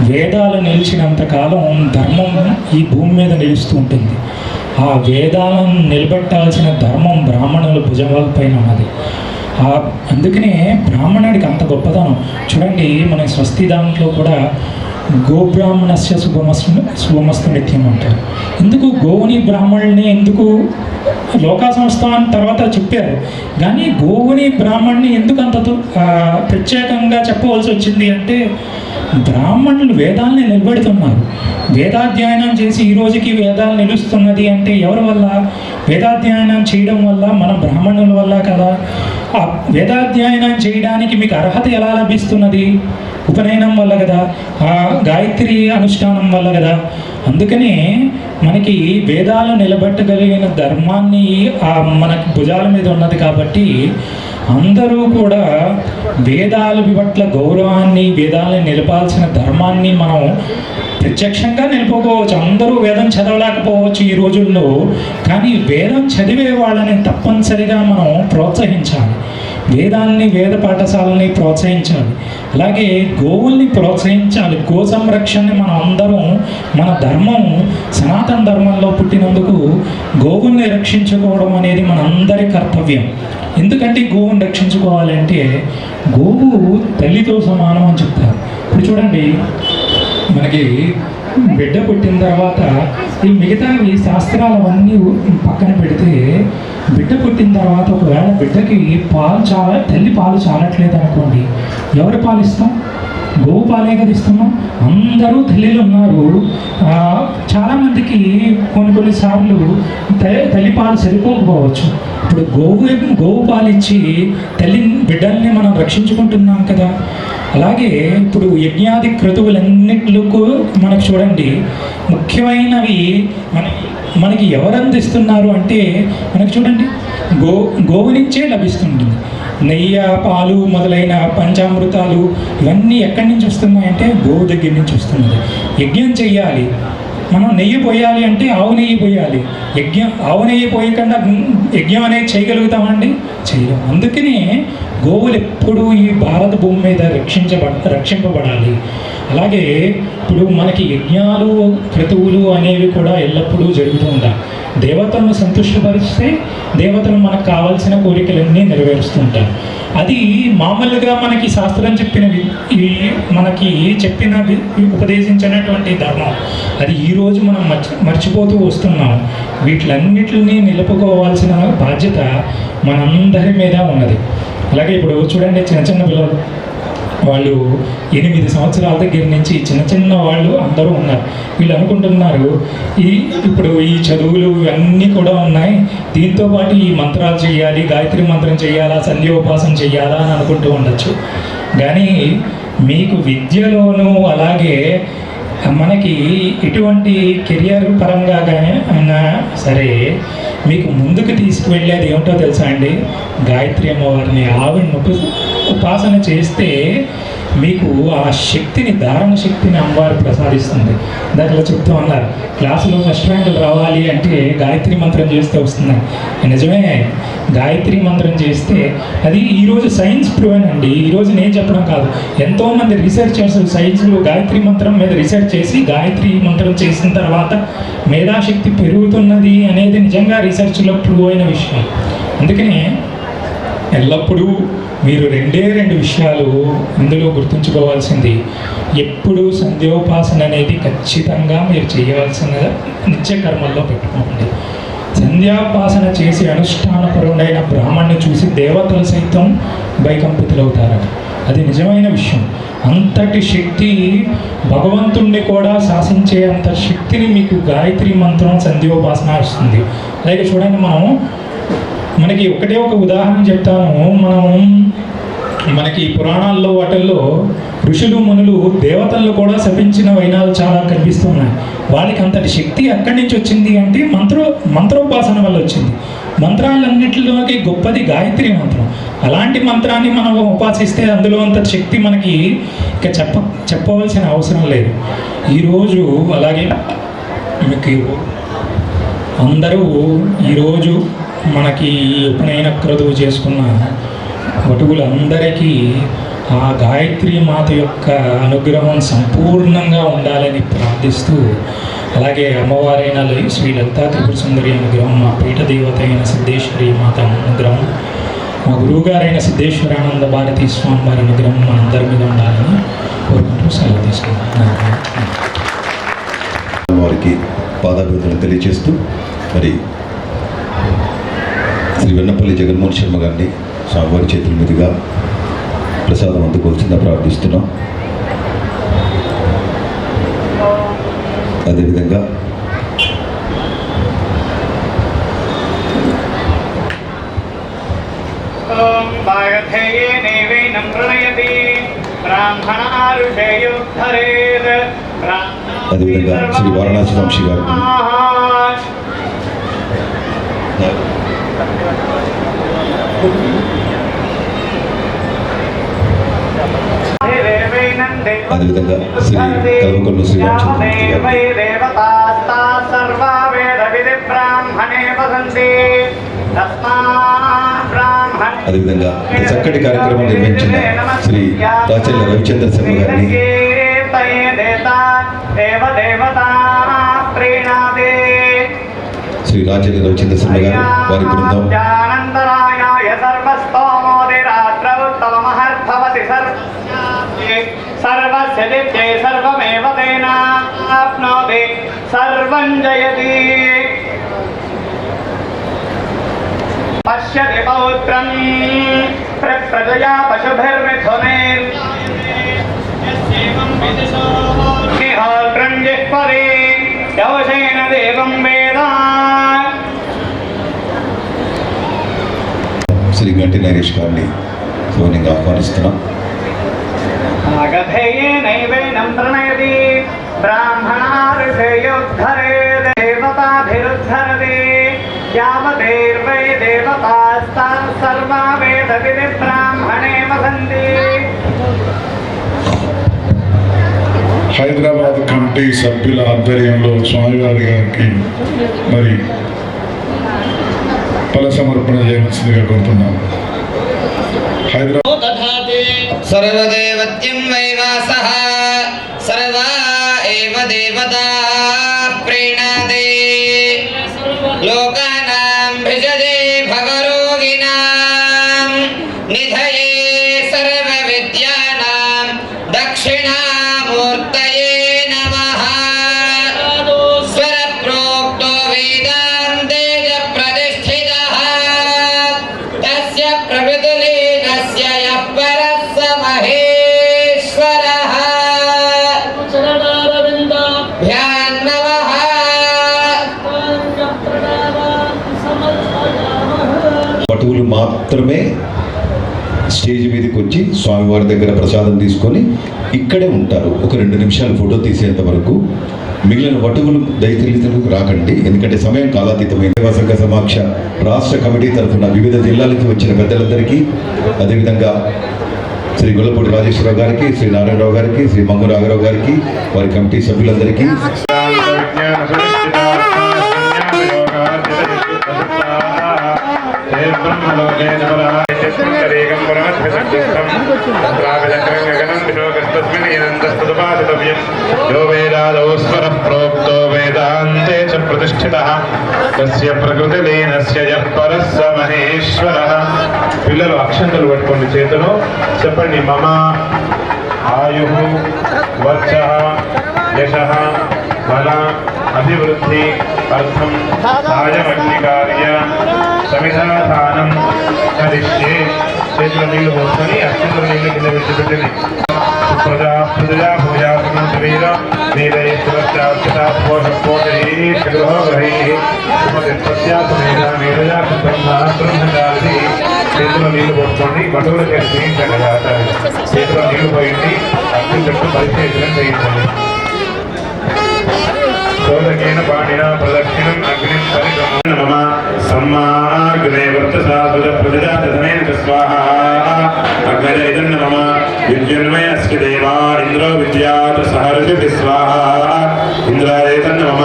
G: వేదాలు నిలిచినంత కాలం ధర్మం ఈ భూమి మీద నిలుస్తూ ఉంటుంది. ఆ వేదాలను నిలబెట్టాల్సిన ధర్మం బ్రాహ్మణుల భుజాల పైన ఉన్నది. అందుకనే బ్రాహ్మణుడికి అంత గొప్పతనం. చూడండి, మన స్వస్తి దాంట్లో కూడా గోబ్రాహ్మణస్య శుభమస్తు నిత్యం అంటారు. ఎందుకు గోవుని బ్రాహ్మణుని ఎందుకు లోకా సంస్థ అని తర్వాత చెప్పారు, కానీ గోవుని బ్రాహ్మణుని ఎందుకు అంత ప్రత్యేకంగా చెప్పవలసి వచ్చింది అంటే, బ్రాహ్మణులు వేదాలని నిలబెడుతున్నారు. వేదాధ్యయనం చేసి ఈ రోజుకి వేదాలు నిలుస్తున్నది అంటే ఎవరి వల్ల? వేదాధ్యయనం చేయడం వల్ల, మన బ్రాహ్మణుల వల్ల కదా. ఆ వేదాధ్యయనం చేయడానికి మీకు అర్హత ఎలా లభిస్తున్నది? ఉపనయనం వల్ల కదా, ఆ గాయత్రి అనుష్ఠానం వల్ల కదా. అందుకనే మనకి వేదాలు నిలబెట్టగలిగిన ధర్మాన్ని మనకి భుజాల మీద ఉన్నది కాబట్టి అందరూ కూడా వేదాల పట్ల గౌరవాన్ని, వేదాలను నిలపాల్సిన ధర్మాన్ని మనం ప్రత్యక్షంగా నిలుపుకోవచ్చు. అందరూ వేదం చదవలేకపోవచ్చు ఈ రోజుల్లో, కానీ వేదం చదివే వాళ్ళని తప్పనిసరిగా మనం ప్రోత్సహించాలి. వేదాలని, వేద పాఠశాలని ప్రోత్సహించాలి. అలాగే గోవుల్ని ప్రోత్సహించాలి. గో సంరక్షణని మనం అందరం, మన ధర్మం సనాతన ధర్మంలో పుట్టినందుకు గోవుల్ని రక్షించుకోవడం అనేది మనందరి కర్తవ్యం. ఎందుకంటే గోవుని రక్షించుకోవాలంటే గోవు తల్లితో సమానం అని చెప్తారు. ఇప్పుడు చూడండి, మనకి బిడ్డ పుట్టిన తర్వాత ఈ మిగతావి శాస్త్రాలవన్నీ పక్కన పెడితే, బిడ్డ పుట్టిన తర్వాత ఒకవేళ బిడ్డకి తల్లి పాలు చాలట్లేదు అనుకోండి, ఎవరు పాలు ఇస్తాం? గోవు పాలే కదా ఇస్తున్నాం. అందరూ తల్లిలు ఉన్నారు. చాలామందికి కొన్నిసార్లు తల్లి పాలు సరిపోకపోవచ్చు. ఇప్పుడు గోవు పాలు ఇచ్చి బిడ్డల్ని మనం రక్షించుకుంటున్నాం కదా. అలాగే ఇప్పుడు యజ్ఞాది క్రతువులన్నిటికు మనకు చూడండి, ముఖ్యమైనవి మనకి ఎవరు అందిస్తున్నారు అంటే, మనకు చూడండి గోవు నుంచే లభిస్తుంటుంది. నెయ్యి, పాలు మొదలైన పంచామృతాలు ఇవన్నీ ఎక్కడి నుంచి వస్తున్నాయంటే గోవు దగ్గర నుంచి వస్తున్నది. యజ్ఞం చెయ్యాలి, మనం నెయ్యి పోయాలి అంటే ఆవు నెయ్యి పోయాలి. ఆవు నెయ్యి పోయకుండా యజ్ఞం అనేది చేయగలుగుతామండి? చేయలేము. అందుకనే గోవులు ఎప్పుడూ ఈ భారత భూమి మీద రక్షింపబడాలి. అలాగే ఇప్పుడు మనకి యజ్ఞాలు, క్రతువులు అనేవి కూడా ఎల్లప్పుడూ జరుగుతూ ఉంటాయి. దేవతలను సంతుష్టపరిస్తే దేవతలు మనకు కావాల్సిన కోరికలన్నీ నెరవేరుస్తుంటారు. అది మామూలుగా మనకి శాస్త్రం మనకి ఉపదేశించినటువంటి ధర్మం. అది ఈరోజు మనం మర్చిపోతూ వస్తున్నాం. వీటిలన్నిటిని నిలుపుకోవాల్సిన బాధ్యత మనందరి మీద ఉన్నది. అలాగే ఇప్పుడు చూడండి, చిన్న చిన్న పిల్లలు, వాళ్ళు 8 సంవత్సరాల దగ్గర నుంచి చిన్న వాళ్ళు అందరూ ఉన్నారు. వీళ్ళు అనుకుంటున్నారు ఇప్పుడు ఈ చదువులు ఇవన్నీ కూడా ఉన్నాయి, దీంతోపాటు ఈ మంత్రాలు చేయాలి, గాయత్రి మంత్రం చేయాలా, సంధ్యోపాసన చేయాలా అని అనుకుంటూ ఉండొచ్చు. కానీ మీకు విద్యలోనూ అలాగే మనకి ఎటువంటి కెరియర్ పరంగా కానీ అయినా సరే మీకు ముందుకు తీసుకువెళ్ళేది ఏమిటో తెలుసా అండి? గాయత్రి అమ్మవారిని, ఆవిడని ఉపాసన చేస్తే మీకు ఆ శక్తిని, ధారణ శక్తిని అమ్మవారు ప్రసాదిస్తుంది. దాంట్లో చెప్తూ ఉన్నారు, క్లాసులో ఫస్ట్ ర్యాంకులు రావాలి అంటే గాయత్రి మంత్రం చేస్తే వస్తుందని. నిజమే, గాయత్రి మంత్రం చేస్తే అది ఈరోజు సైన్స్ ప్రూవెన్ అండి. ఈరోజు నేను చెప్పడం కాదు, ఎంతోమంది రీసెర్చర్స్ సైన్స్లో గాయత్రి మంత్రం మీద రీసెర్చ్ చేసి గాయత్రి మంత్రం చేసిన తర్వాత మేధాశక్తి పెరుగుతున్నది అనేది నిజంగా రీసెర్చ్లో ప్రూవ్ అయిన విషయం. అందుకనే ఎల్లప్పుడూ మీరు రెండు విషయాలు ఇందులో గుర్తుంచుకోవాల్సింది, ఎప్పుడు సంధ్యోపాసన అనేది ఖచ్చితంగా మీరు చేయవలసిన నిత్య కర్మల్లో పెట్టుకోండి. సంధ్యాపాసన చేసి అనుష్ఠానపరుడైన బ్రాహ్మణ్ణి చూసి దేవతలు సైతం భయకంపితులవుతారని, అది నిజమైన విషయం. అంతటి శక్తి, భగవంతుణ్ణి కూడా శాసించే అంత శక్తిని మీకు గాయత్రి మంత్రం సంధ్యోపాసన ఇస్తుంది. అలాగే చూడండి, మనకి ఒకటే ఒక ఉదాహరణ చెప్తాను. మనకి పురాణాల్లో వాటిల్లో ఋషులు మునులు దేవతలను కూడా శపించిన వైనాలు చాలా కనిపిస్తున్నాయి. వాళ్ళకి అంతటి శక్తి ఎక్కడి నుంచి వచ్చింది అంటే మంత్రోపాసన వల్ల వచ్చింది. మంత్రాలన్నింటిలోకి గొప్పది గాయత్రి మంత్రం. అలాంటి మంత్రాన్ని మనం ఉపాసిస్తే అందులో అంత శక్తి మనకి ఇక చెప్పవలసిన అవసరం లేదు. ఈరోజు అలాగే మీకు అందరూ ఈరోజు మనకి ఉపనయన క్రతువు చేసుకున్న వటువులందరికీ ఆ గాయత్రి మాత యొక్క అనుగ్రహం సంపూర్ణంగా ఉండాలని ప్రార్థిస్తూ, అలాగే అమ్మవారైన శ్రీ లలితా త్రిపుర సుందరి అనుగ్రహం, మా పీఠ దేవత అయిన సిద్ధేశ్వరి మాత అనుగ్రహం, మా గురువుగారైన సిద్ధేశ్వరానంద భారతీ స్వామి వారి అనుగ్రహం మనందరి మీద ఉండాలని కోరుకుంటూ సెలవు తీసుకుంటున్నాను.
C: వారికి పాదాభివందనలు తెలియజేస్తూ, మరి శ్రీ వెన్నపల్లి జగన్మోహన్ శర్మ గారిని స్వామివారి చేతుల మీదుగా ప్రసాదం అందుకోవాల్సిందిగా ప్రార్థిస్తున్నాం. అదేవిధంగా అదేవిధంగా శ్రీ వారణాసి వంశీ గారు అదేవిధంగా శ్రీ కల్వకొండ శ్రీ అదేవిధంగా చక్కటి కార్యక్రమం నిర్వహించిన శ్రీ రాచల్ల రవిచంద్ర శర్మ గారిని, శ్రీ రాచల్ల రవిచంద్ర శర్మ గారు, వారి బృందం,
H: సర్వమేవ తేనాప్నోతి సర్వం జయతి. పశ్యతి పౌత్రం ప్రజయా పశుభిర్మిథునైర్హోత్రం జిహ్వరి యవశేన దేవం వేద.
C: శ్రీ గంటి నరేష్ గారిని సోనింగా ఆహ్వానిస్తున్నాం.
H: నైవేనం ప్రణయతి బ్రాహ్మణారుషయోద్ధరే దేవతాభిరుద్ధరతి యావదేర్వై దేవతాస్తాః సర్వా వేదవిది బ్రాహ్మణే వసంతి.
A: హైదరాబాద్ కమిటీ సభ్యుల ఆధ్వర్యంలో స్వామివారి గారికి మరి ఫల సమర్పణ చేయవలసిందిగా కోరుతున్నాం. హైదరాబాద్
I: సర్వదేవత్యం వైవాసః సర్వా ఏవ దేవతా ప్రీణాదే లోకానాం భిజదే భవరోగిణాం నిధయే సర్వ విద్యానాం దక్షిణామూర్తయే నమః. స్వర ప్రోక్తో వేదాంతే ప్రతిష్ఠితః తస్య ప్రవితులీనస్య యః పరః స మహేశ్వరః. భ్యాన్నవః
C: పటువులు మాత్రమే స్టేజ్ మీదకి వచ్చి స్వామివారి దగ్గర ప్రసాదం తీసుకొని ఇక్కడే ఉంటారు. ఒక 2 నిమిషాలు ఫోటో తీసేంత వరకు. మిగిలిన వటువులు దయచేసి రాకండి, ఎందుకంటే సమయం కాలాతీతమైన. సేవా సంఘ సమాక్ష రాష్ట్ర కమిటీ తరఫున వివిధ జిల్లాల నుంచి వచ్చిన పెద్దలందరికీ, అదేవిధంగా శ్రీ గొల్లపూడి రాజేశ్వరరావు గారికి, శ్రీ నారాయణరావు గారికి, శ్రీ మంగు నాగరావు గారికి, వారి కమిటీ సభ్యులందరికీ
J: ప్రోక్తో వేదాంతే చ ప్రతిష్ఠితః తస్య ప్రకృతిలీనస్య యః పరః స మహేశ్వరః. పిల్లలు అక్షంతలు పట్టుకోండి చేతిలో, చెప్పండి. మమ ఆయుః వర్చః యశః బల అభివృద్ధి అర్థం సాయమగ్నికార్య సమిధానం కరిష్యే. చేతిలో నీళ్లు పోసుకొని అక్షంతలు నీళ్లు కింద విడిచిపెట్టింది. ప్రజా ప్రజా భూయా వీర వీరై సురక్షాక్షితా పోషపోషై శిలుహ గ్రహై ప్రత్యాసమేన వీరజా బ్రహ్మచారి. చేతిలో నీళ్లు పోసుకోండి, బటువుల చేయించండి. చేతిలో నీళ్లు పోయింది, అగ్ని చెట్టు పరిశీలన చేయించండి. శోధకేన పాణినా ప్రదక్షిణం అగ్నిం పరిక్రమణ. మమ సమ్మాగ్నే వర్చసా సుజ ప్రజాతనేన స్వాహా. అగ్నయ ఇదన్న మమ విద్యున్మయస్య దేవా ఇంద్రో విద్యాత్ సహర్షి స్వాహా. ఇంద్రాయ తన్న మమ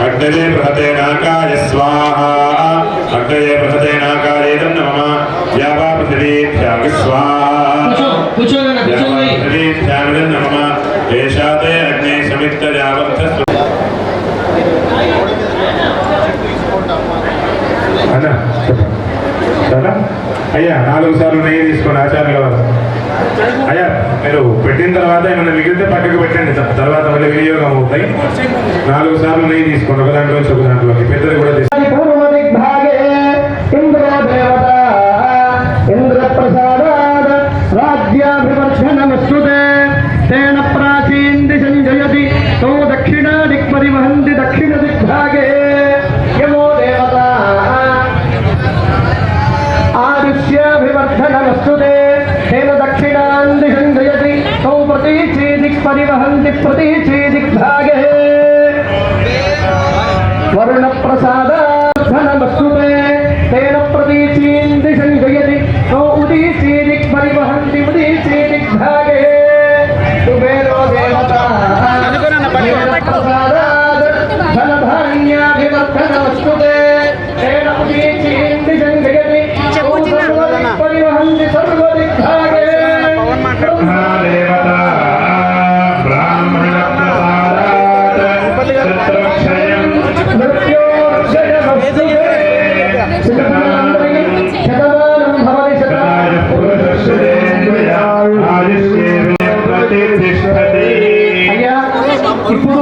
J: అగ్నయే బృహతే నాకాయ స్వాహా. అగ్నయే బృహతే నాకాయ తన్న మమ యావా పృథివీభ్యాం స్వాహా. పృథివీభ్యాం మమ ఏషాతే అగ్నే సమిత్త యావత్త. అయ్యా 4 సార్లు నెయ్యి తీసుకోండి ఆచార్యుల వారు. అయ్యా మీరు పెట్టిన తర్వాత ఏమైనా మిగిలితే పక్కకు పెట్టండి, తర్వాత మళ్ళీ వినియోగం అవుతాయి. 4 సార్లు నెయ్యి తీసుకోండి, ఒక దాంట్లో ఒక దాంట్లోకి. పెద్దలు కూడా తీసుకోండి.
B: దక్షిణ దిగ్భాగే యమో దేవతా ఆరుష్యాభివర్ధనమస్తుతే తేన దక్షిణాం దిశం జయతి తౌ ప్రతీచీ దిక్పరివహంతి ప్రతీచీ దిగ్భాగే వరుణ ప్రసాదార్థనమస్తుతే తేన ప్రతీచీం దిశం జయతి తౌ ఉదీచీ దిక్పరివహంతి ఉదీచీ దిగ్భాగే కుబేరో దేవతా ప్రసాదాద్ ధనధాన్యాభివర్ధనమస్తుతే తేన ఉదీచీం దిశం జయతి పరివహంతి సర్వదిగ్భాగే.
J: దేవతా బ్రాహ్మణ ప్రసాదాత్ శత్రుక్షయం
B: మృత్యోర్జయమస్తుతే శతమానం భవతి శతాయ
J: ప్రతిష్ఠతి.
B: అయ్యా ఇప్పుడు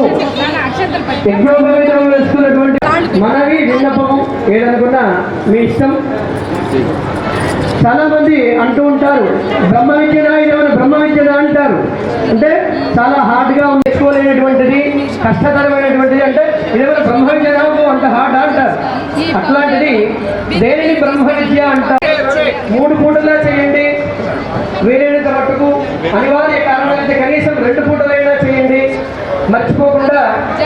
B: యజ్ఞోపవేతం వేసుకున్నటువంటి మనవి విన్నపము ఏదనుకున్నా మీ ఇష్టం. చాలా మంది అంటూ ఉంటారు బ్రహ్మ విద్యనా, ఇదేమైనా బ్రహ్మ విద్యనా అంటారు. అంటే చాలా హార్డ్గా నేర్చుకోలేనటువంటిది, కష్టతరమైనటువంటిది. అంటే ఇదేమైనా బ్రహ్మ విద్యనా అంత హార్డ్ అంటారు. అట్లాంటిది దేనిని బ్రహ్మ విద్య అంటారు. 3 పూటలా చేయండి, వీలైనంత మట్టుకు. అనివార్య కారణాలైతే కనీసం 2 పూటలైనా చేయండి. మర్చిపోకుండా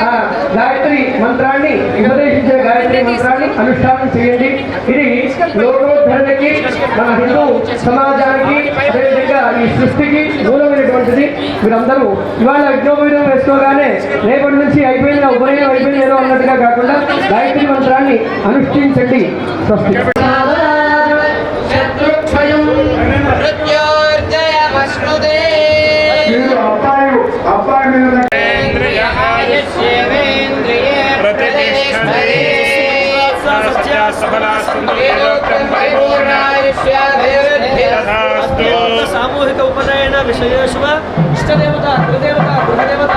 B: ఆ గాయత్రి మంత్రాన్ని, ఉపదేశించే గాయత్రి మంత్రాన్ని అనుష్ఠానం చేయండి. ఇది లోకోద్ధరణకి, మన హిందూ సమాజానికి, అదేవిధంగా ఈ సృష్టికి మూలమైనటువంటిది. మీరందరూ ఇవాళ యజ్ఞోపవీతం వేసుకోగానే రేపటి నుంచి అయిపోయింది, ఉపనయనం అయిపోయింది ఏదో అన్నట్టుగా కాకుండా గాయత్రి మంత్రాన్ని అనుష్ఠించండి. స్వస్తి.
I: శత్రుక్షయం మృత్యోర్జయమశ్నుతే.
A: అబ్బాయి మీద
B: సామూహిక ఉపనయన విషయేషు ఇష్టదేవత, గురుదేవత, గృహదేవత,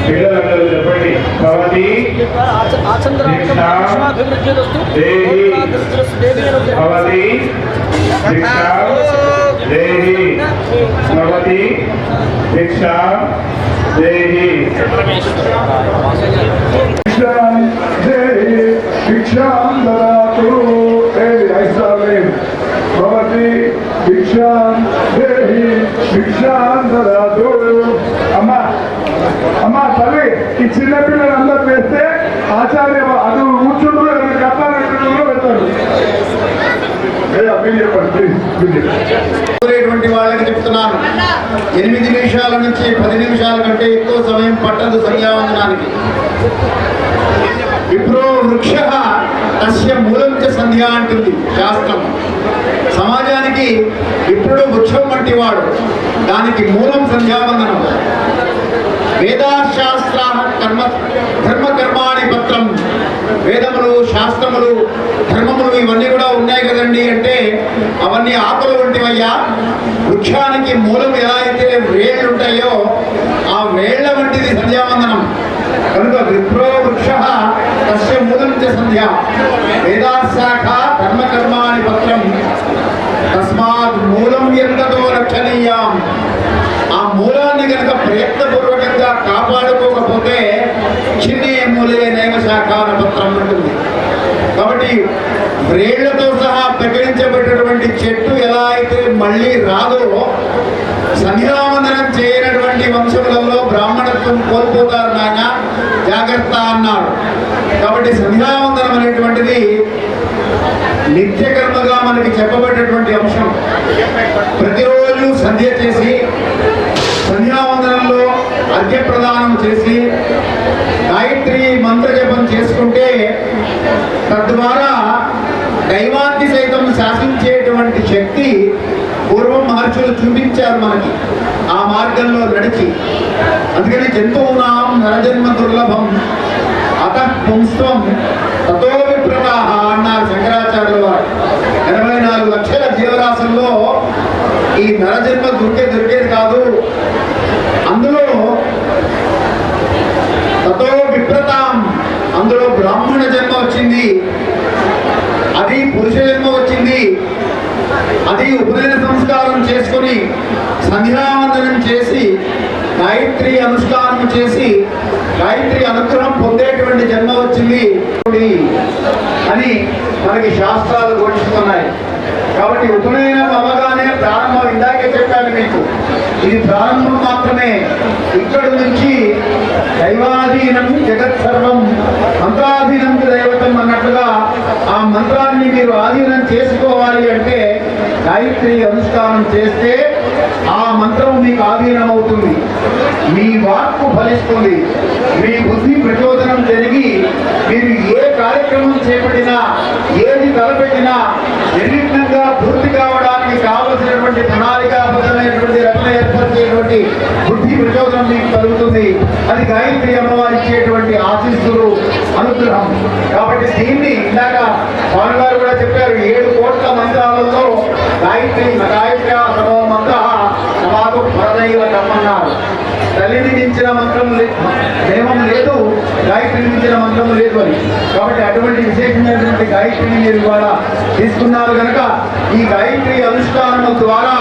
J: పిల్లలందరూ చెప్పండి. భవతి భవతి శిక్షా దేహి, భవతి శిక్షా దేహి.
A: भिक्षां ददातु ऐसा नहीं भवती भिक्षां देहि भिक्षां ददातु అమ్మా తల్లి ఈ చిన్న పిల్లలందరూ వేస్తే ఆచార్య అది కూర్చుంటూ కట్టాలంటే పెడతారు.
E: వాళ్ళకి చెప్తున్నాను, 8 నిమిషాల నుంచి 10 నిమిషాల కంటే ఎక్కువ సమయం పట్టదు సంధ్యావందనానికి. విప్రో వృక్ష తస్య మూలం చ సంధ్య అంటుంది శాస్త్రం. సమాజానికి విప్రుడు వృక్షం వంటి వాడు, దానికి మూలం సంధ్యావందనం. వేదాశాస్త్ర ధర్మకర్మాణి పత్రం, వేదములు శాస్త్రములు ధర్మములు ఇవన్నీ కూడా ఉన్నాయి కదండి అంటే అవన్నీ ఆకులు వంటివయ్యా. వృక్షానికి మూలం ఎలా అయితే వేళ్ళు ఉంటాయో ఆ వేళ్ల వంటిది సంధ్యావందనం. కనుక విప్రో వృక్ష తస్య మూలం చ సంధ్య, వేదాశాఖ ధర్మకర్మాణి పత్రం, తస్మాత్ మూలం ఎంతతో రక్షణీయం. ఆ మూలాన్ని కనుక ప్రయత్నపూర్వకంగా కాపాడుకోకపోతే చిన్నే మూలే నైవ శాఖాన పత్రం ఉంటుంది. కాబట్టి వ్రేళ్లతో సహా ప్రకటించబడినటువంటి చెట్టు ఎలా అయితే మళ్ళీ రాదో, సంధ్యావందనం చేయనటువంటి వంశములలో బ్రాహ్మణత్వం కోల్పోతారు నాయన, జాగ్రత్త అన్నారు. కాబట్టి సంధ్యావందనం అనేటువంటిది నిత్యకర్మగా మనకి చెప్పబడినటువంటి అంశం. ప్రతిరోజు సంధ్య చేసి సంధ్యావందనంలో అర్ఘ్య ప్రదానం చేసి గాయత్రి మంత్రజపం చేసుకుంటే తద్వారా దైవాన్ని సైతం శాసించేటువంటి శక్తి పూర్వం మహర్షులు చూపించారు మనకి ఆ మార్గంలో నడిచి. అందుకని జంతువునాం నరజన్మ దుర్లభం అతః పుంస్త్వం తతో విప్రతాః అన్నారు శంకరాచార్యుల వారు. 84 లక్షల జీవరాశుల్లో ఈ నరజన్మ దొరికేది కాదు. అందులో తతో విప్రతాం, అందులో బ్రాహ్మణ జన్మ వచ్చింది, అది పురుష జన్మ వచ్చింది. అది ఉపనయన సంస్కారం చేసుకొని సంధ్యావందనం చేసి గాయత్రి అనుష్ఠానం చేసి గాయత్రి అనుగ్రహం పొందేటువంటి జన్మ వచ్చింది అని మనకి శాస్త్రాలు ఘోషిస్తున్నాయి. కాబట్టి ఉపనయనం అవ్వగానే ప్రారంభం, ఇందాకే చెప్పాను మీకు, ఇది ప్రారంభం మాత్రమే. ఇక్కడి నుంచి దైవాధీనం జగత్ సర్వం మంత్రాధీనం దైవతం అన్నట్లుగా ఆ మంత్రాన్ని మీరు ఆధీనం చేసుకోవాలి అంటే గాయత్రి అనుష్ఠానం చేస్తే ఆ మంత్రం మీకు ఆధీనం అవుతుంది. మీ వాక్కు ఫలిస్తుంది, మీ బుద్ధి ప్రచోదనం జరిగి మీరు ఏ కార్యక్రమం చేపట్టినా ఏది తలపెట్టినా నిర్విఘ్నంగా పూర్తి కావడానికి కావలసినటువంటి ప్రణాళికాబద్ధమైనటువంటి రచన ఏర్పరిచేటువంటి బుద్ధి ప్రచోదనం మీకు కలుగుతుంది. అది గాయత్రి అమ్మవారి ఇచ్చేటువంటి ఆశీస్సులు, అనుగ్రహం. కాబట్టి దీన్ని ఇందాక స్వామి గారు కూడా చెప్పారు, 7 కోట్ల మంత్రాలలో గాయత్రి సమో మంత్ర సమాధు పరదైవ కమ్మన్నారు. తల్లిని మించిన మంత్రం దేవం లేదు, గాయత్రిని మించిన మంత్రం లేదు అని. కాబట్టి అటువంటి విశేషమైనటువంటి గాయత్రిని మీరు ఇవాళ తీసుకున్నారు కనుక ఈ గాయత్రి అనుష్ఠానం ద్వారా